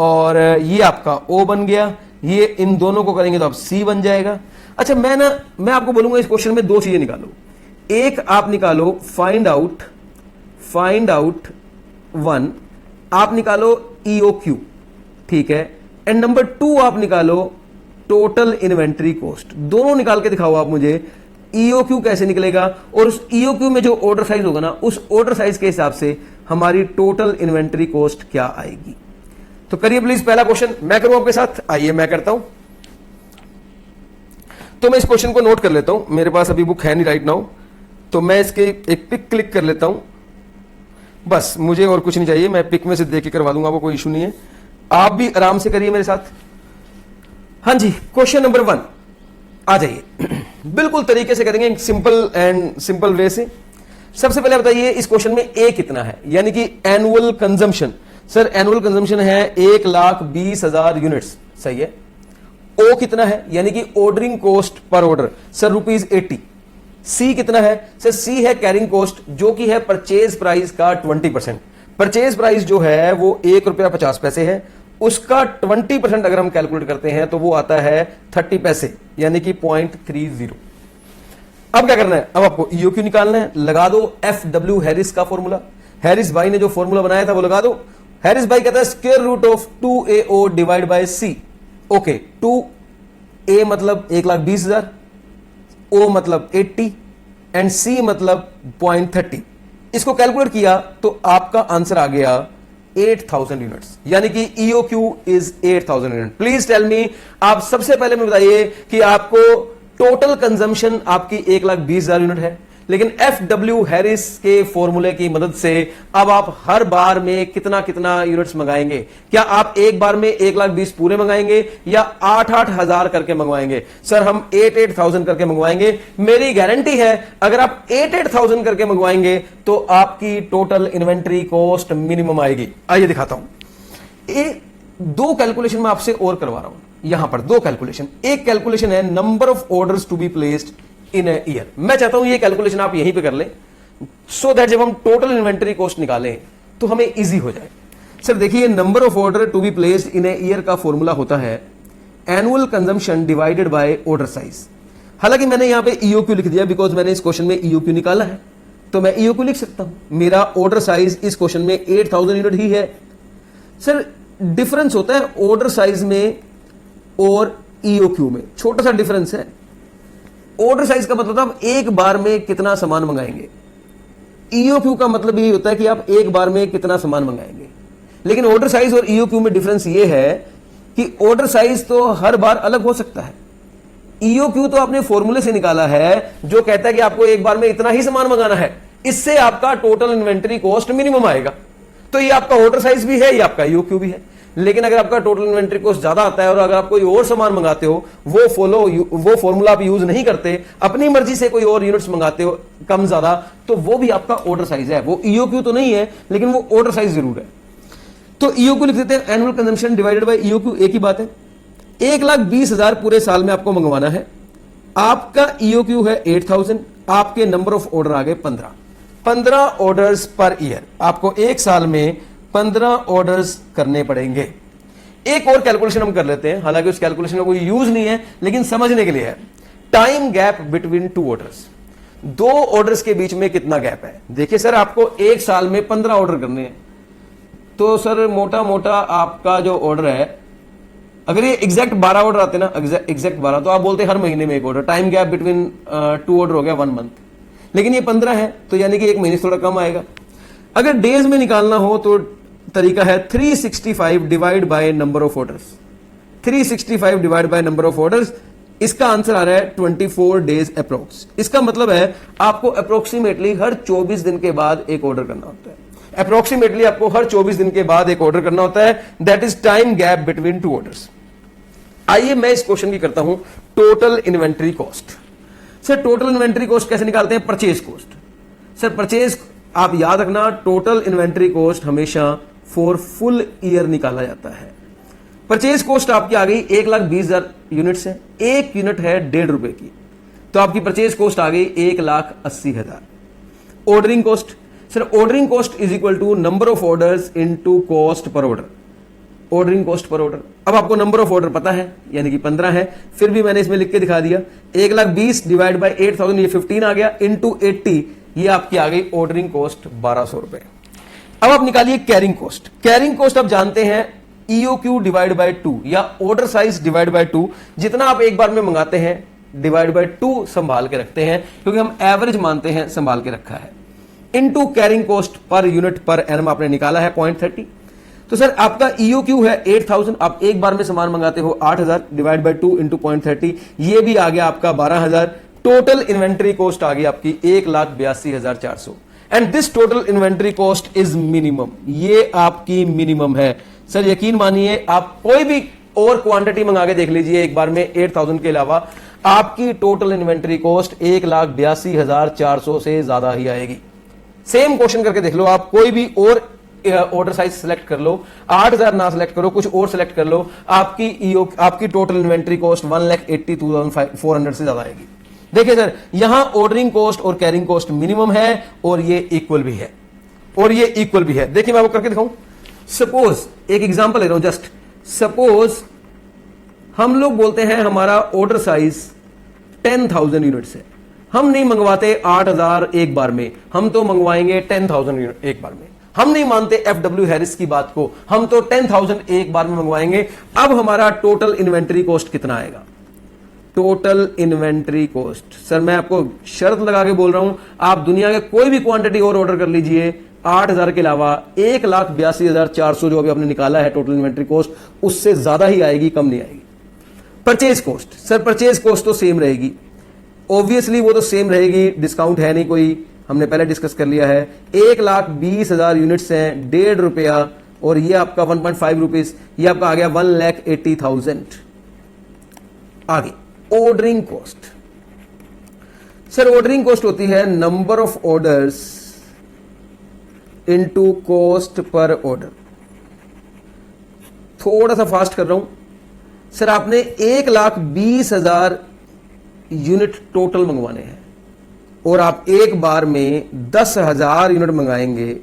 और ये आपका ओ बन गया। ये इन दोनों को करेंगे तो आप सी बन जाएगा। अच्छा, मैं आपको बोलूंगा इस क्वेश्चन में दो चीजें निकालो। एक आप निकालो फाइंड आउट वन, आप निकालो ईओक्यू, ठीक है। एंड नंबर 2 आप निकालो टोटल इन्वेंट्री कॉस्ट। दोनों निकाल के दिखाओ आप मुझे ईओक्यू कैसे निकलेगा, और उस ईओक्यू में जो ऑर्डर साइज होगा ना, उस ऑर्डर साइज के हिसाब से हमारी टोटल इन्वेंट्री कॉस्ट क्या आएगी। तो करिए प्लीज पहला क्वेश्चन, मैं करूं आपके साथ। आइए मैं करता हूं। तो मैं इस क्वेश्चन को नोट कर लेता हूं, मेरे पास अभी बुक है नहीं राइट नाउ, तो मैं इसके एक पिक क्लिक कर लेता हूं। बस मुझे और कुछ नहीं चाहिए, मैं पिक में से देख के करवा दूंगा, आपको कोई इशू नहीं है। आप भी आराम से करिए मेरे साथ। हाँ जी, क्वेश्चन नंबर 1 आ जाइए। बिल्कुल तरीके से करेंगे, सिंपल वे से। सबसे पहले बताइए इस क्वेश्चन में ए कितना है, यानी कि annual consumption. Sir annual consumption है 1,20,000 यूनिट्स, सही है। ओ कितना है, यानी कि ordering cost per order, sir ₹80। सी कितना है, सर सी है कैरिंग कॉस्ट, जो कि है परचेज प्राइस का 20%। परचेज प्राइस जो है वो ₹1.50 है, उसका 20% अगर हम कैलकुलेट करते हैं तो वो आता है 30 पैसे, यानी कि 0.30। अब क्या करना है, अब आपको ईओक्यू निकालना है। लगा दो FW हैरिस का फॉर्मूला, हैरिस भाई ने जो फॉर्मूला बनाया था वो लगा दो। हैरिस भाई कहता है square root of 2AO divide by C। Okay, 2A मतलब 1,20,000, O मतलब 80 एंड C मतलब 0.30। इसको कैलकुलेट किया तो आपका आंसर आ गया 8,000 यूनिट्स, यानी कि EOQ is 8,000 unit. Please tell me, आप सबसे पहले मुझे बताइए कि आपको टोटल कंजम्पशन आपकी 1,20,000 यूनिट है, लेकिन FW हैरिस के फॉर्मूले की मदद से अब आप हर बार में कितना कितना यूनिट्स मंगाएंगे? क्या आप एक बार में 1,20,000 पूरे मंगाएंगे या 8,8 हजार करके मंगवाएंगे? सर हम 8,000 करके मंगवाएंगे। मेरी गारंटी है अगर आप 8,000 करके मंगवाएंगे तो आपकी टोटल इन्वेंट्री कॉस्ट मिनिमम आएगी। आइए दिखाता हूं। ये 2 कैलकुलेशन मैं आपसे और करवा रहा हूं। यहां पर 2 कैलकुलेशन। एक कैलकुलेशन है number of orders to be placed in a year. मैं चाहता हूं ये कैलकुलेशन आप यहीं पे कर लें, सो दैट जब हम टोटल इन्वेंटरी कॉस्ट निकालें तो हमें इजी हो जाए। सर देखिए, number of order to be placed in a year का फॉर्मूला होता है annual consumption divided by order size. हालांकि मैंने यहां पे ईओक्यू लिख दिया बिकॉज मैंने इस क्वेश्चन में ईओक्यू निकाला है, तो मैं ईओक्यू लिख सकता हूं। मेरा ऑर्डर साइज इस क्वेश्चन में 8,000 यूनिट ही है। सर डिफरेंस होता है ऑर्डर साइज में और ईओक्यू में, छोटा सा डिफरेंस है। ऑर्डर साइज का मतलब आप एक बार में कितना सामान मंगाएंगे, ईओक्यू का मतलब यही होता है कि आप एक बार में कितना सामान मंगाएंगे। लेकिन ऑर्डर साइज और ईओक्यू में डिफरेंस यह है कि ऑर्डर साइज तो हर बार अलग हो सकता है, ईओक्यू तो आपने फॉर्मूले से निकाला है जो कहता है कि आपको एक बार में इतना ही सामान मंगाना है, इससे आपका टोटल इन्वेंटरी कॉस्ट मिनिमम आएगा। तो ये आपका ऑर्डर साइज भी है, ये आपका ईओक्यू भी है। लेकिन अगर आपका टोटल इन्वेंटरी कॉस्ट ज्यादा आता है और अगर आप कोई और सामान मंगाते हो, वो फॉर्मूला आप यूज नहीं करते, अपनी मर्जी से कोई और यूनिट्स मंगाते हो कम ज्यादा, तो वो भी आपका ऑर्डर साइज है। वो ईओक्यू तो नहीं है लेकिन वो ऑर्डर साइज जरूर है। तो ईओक्यू लिख देते हैं, annual consumption divided bye EOQ. एक ही बात है, 1,20,000 पूरे साल में आपको मंगवाना है। आपका ईओक्यू है 8,000, आपके नंबर ऑफ ऑर्डर आ गए 15 ऑर्डर्स पर ईयर। आपको एक साल में 15 ऑर्डर्स करने पड़ेंगे। एक और कैलकुलेशन हम कर लेते हैं, हालांकि उस कैलकुलेशन का कोई यूज नहीं है लेकिन समझने के लिए है। Time gap between 2 orders, 2 orders के बीच में कितना गैप है। देखिए सर, आपको एक साल में 15 ऑर्डर करने हैं तो सर मोटा मोटा आपका जो ऑर्डर है, अगर ये एग्जैक्ट 12 ऑर्डर आते ना, एग्जैक्ट 12, तो आप बोलते हर महीने में एक order, time gap between 2 order हो गया 1 मंथ। लेकिन ये 15 है तो यानी कि एक महीने से थोड़ा कम आएगा। अगर डेज में निकालना हो तो तरीका है 365 divide by number of orders. 365 divide by number of orders, इसका आंसर आ रहा है 24 डेज अप्रोक्स। इसका मतलब है आपको अप्रोक्सीमेटली हर 24 दिन के बाद एक ऑर्डर करना होता है। अप्रोक्सीमेटली आपको हर 24 दिन के बाद एक ऑर्डर करना होता है। That is time gap between 2 orders. आइए मैं इस क्वेश्चन की करता हूं total inventory cost. Sir total inventory cost कैसे निकालते हैं? Purchase cost. सर परचेज, आप याद रखना, टोटल इन्वेंट्री कॉस्ट हमेशा फॉर फुल ईयर निकाला जाता है। परचेज कॉस्ट आपकी आ गई 1,20,000 यूनिट्स है, एक यूनिट है 1.5 रुपए की, तो आपकी परचेज कॉस्ट आ गई 1,80,000। Ordering cost, sir ordering cost is equal to number of orders into cost per order. Ordering cost per order, अब आपको नंबर ऑफ ऑर्डर पता है यानी कि 15 है, फिर भी मैंने इसमें लिख के दिखा दिया। 1,20,000 डिवाइड बाय 8,000, ये 15 आ गया, इंटू 80, ये आपकी आ गई ऑर्डरिंग कॉस्ट 1,200 रुपए। अब आप निकालिए कैरिंग कॉस्ट। कैरिंग कॉस्ट आप जानते हैं EOQ डिवाइड बाय 2 या ऑर्डर साइज डिवाइड बाय 2। जितना आप एक बार में मंगाते हैं डिवाइड बाय 2 संभाल के रखते हैं, क्योंकि हम एवरेज मानते हैं, संभाल के रखा है, into carrying cost per unit per annum आपने निकाला है 0.30। तो सर आपका EOQ है 8,000, आप एक बार में सामान मंगाते हो 8,000 डिवाइड बाय 2 इंटू 0.30, ये भी आ गया आपका 12,000। टोटल इन्वेंट्री कॉस्ट आ गई आपकी 1,82,400। And this total inventory cost is minimum, ये आपकी मिनिमम है। सर यकीन मानिए, आप कोई भी और क्वांटिटी मंगा के देख लीजिए एक बार में 8,000 के अलावा, आपकी टोटल इन्वेंट्री कॉस्ट 1,82,400 से ज्यादा ही आएगी। सेम क्वेश्चन करके देख लो, आप कोई भी और ऑर्डर साइज सेलेक्ट कर लो, 8,000 ना सेलेक्ट करो, कुछ और सेलेक्ट कर लो, आपकी टोटल इन्वेंट्री कॉस्ट 1,82,400 से ज्यादा आएगी। देखिए सर, यहां ऑर्डरिंग कॉस्ट और कैरिंग कॉस्ट मिनिमम है और ये इक्वल भी है, और ये इक्वल भी है। देखिए मैं आपको करके दिखाऊं। सपोज एक एग्जांपल ले रहा हूं, जस्ट सपोज हम लोग बोलते हैं हमारा ऑर्डर साइज 10,000 यूनिट्स है, हम नहीं मंगवाते 8,000 एक बार में, हम तो मंगवाएंगे 10,000 यूनिट एक बार में। हम नहीं मानते FW हैरिस की बात को, हम तो 10,000 एक बार में मंगवाएंगे। अब हमारा टोटल इन्वेंट्री कॉस्ट कितना आएगा? टोटल इन्वेंट्री कॉस्ट, सर मैं आपको शर्त लगा के बोल रहा हूं, आप दुनिया के कोई भी क्वांटिटी और ऑर्डर कर लीजिए, 8,000 के अलावा 1,82,400 जो अभी आपने निकाला है टोटल इन्वेंट्री कॉस्ट, उससे ज्यादा ही आएगी, कम नहीं आएगी। Purchase cost, sir purchase cost तो सेम रहेगी, ऑब्वियसली वो तो सेम रहेगी, डिस्काउंट है नहीं कोई, हमने पहले डिस्कस कर लिया है। 1,20,000 यूनिट्स हैं, 1.5 रुपया, और ये आपका 1.5 रुपीज, ये आपका आ गया 1,80,000। आगे ordering cost, sir ordering cost होती है number of orders into cost per order. थोड़ा सा फास्ट कर रहा हूं सर, आपने 1,20,000 यूनिट टोटल मंगवाने हैं और आप एक बार में 10,000 यूनिट मंगाएंगे,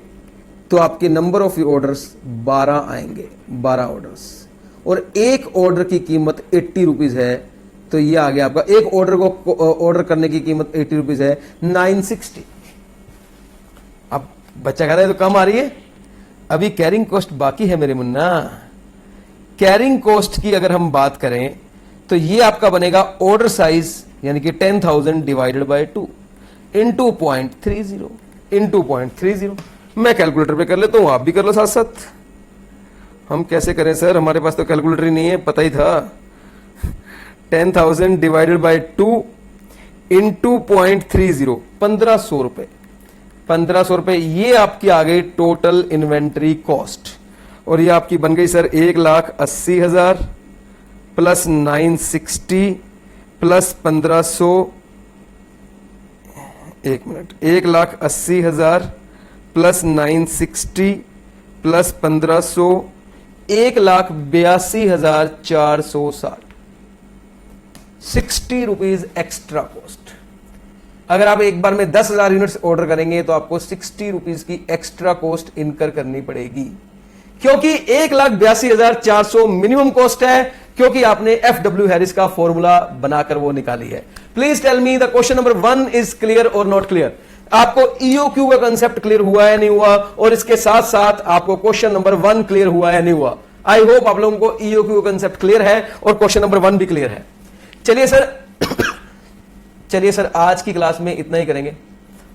तो आपके नंबर ऑफ ऑर्डर्स 12 आएंगे, 12 ऑर्डर्स, और एक ऑर्डर की कीमत 80 रुपीज है, तो ये आ गया आपका, एक ऑर्डर को ऑर्डर करने की कीमत 80 रुपीज है, 960। अब बच्चा कह रहा है तो कम आ रही है, अभी कैरिंग कॉस्ट बाकी है मेरे मुन्ना। कैरिंग कॉस्ट की अगर हम बात करें तो ये आपका बनेगा ऑर्डर साइज यानी कि 10,000 डिवाइडेड बाय 2 इंटू 0.30 इंटू 0.30। मैं कैलकुलेटर पे कर लेता हूं, आप भी कर लो साथ साथ। हम कैसे करें सर, हमारे पास तो कैलकुलेटर ही नहीं है, पता ही था। 10,000 डिवाइडेड बाय 2 इंटू 0.30, 1,500 रुपए, 1,500 रुपए, ये आपकी आ गई टोटल इन्वेंट्री कॉस्ट, और ये आपकी बन गई सर 1,80,000 प्लस 960 प्लस 1,500, एक minute, 1,80,000 plus 960 plus 1,500, 1,82,460, 60 rupees extra cost. अगर आप एक बार में 10,000 यूनिट्स ऑर्डर करेंगे तो आपको 60 रुपीज की एक्स्ट्रा कॉस्ट इनकर करनी पड़ेगी, क्योंकि 1,82,400 मिनिमम कॉस्ट है, क्योंकि आपने FW हैरिस का फॉर्मूला बनाकर वो निकाली है। Please tell me the question number 1 is clear और नॉट क्लियर। आपको ईओक्यू का कंसेप्ट क्लियर हुआ है नहीं हुआ, और इसके साथ साथ आपको क्वेश्चन नंबर 1 क्लियर हुआ है नहीं हुआ। आई होप आप लोगों को ईओक्यू का कंसेप्ट क्लियर है और क्वेश्चन नंबर 1 भी क्लियर है। चलिए सर आज की क्लास में इतना ही करेंगे।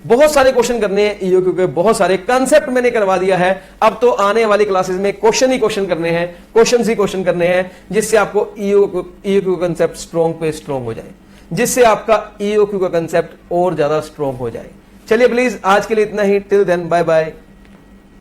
बहुत सारे क्वेश्चन करने हैं ईओक्यू के, बहुत सारे कंसेप्ट मैंने करवा दिया है। अब तो आने वाली क्लासेस में क्वेश्चन ही क्वेश्चन करने हैं, क्वेश्चन ही क्वेश्चन करने हैं, जिससे आपको ईओक्यू का कंसेप्ट स्ट्रॉन्ग पे स्ट्रॉन्ग हो जाए, जिससे आपका ईओक्यू का कंसेप्ट और ज्यादा स्ट्रॉन्ग हो जाए। चलिए प्लीज आज के लिए इतना ही। Till then bye bye.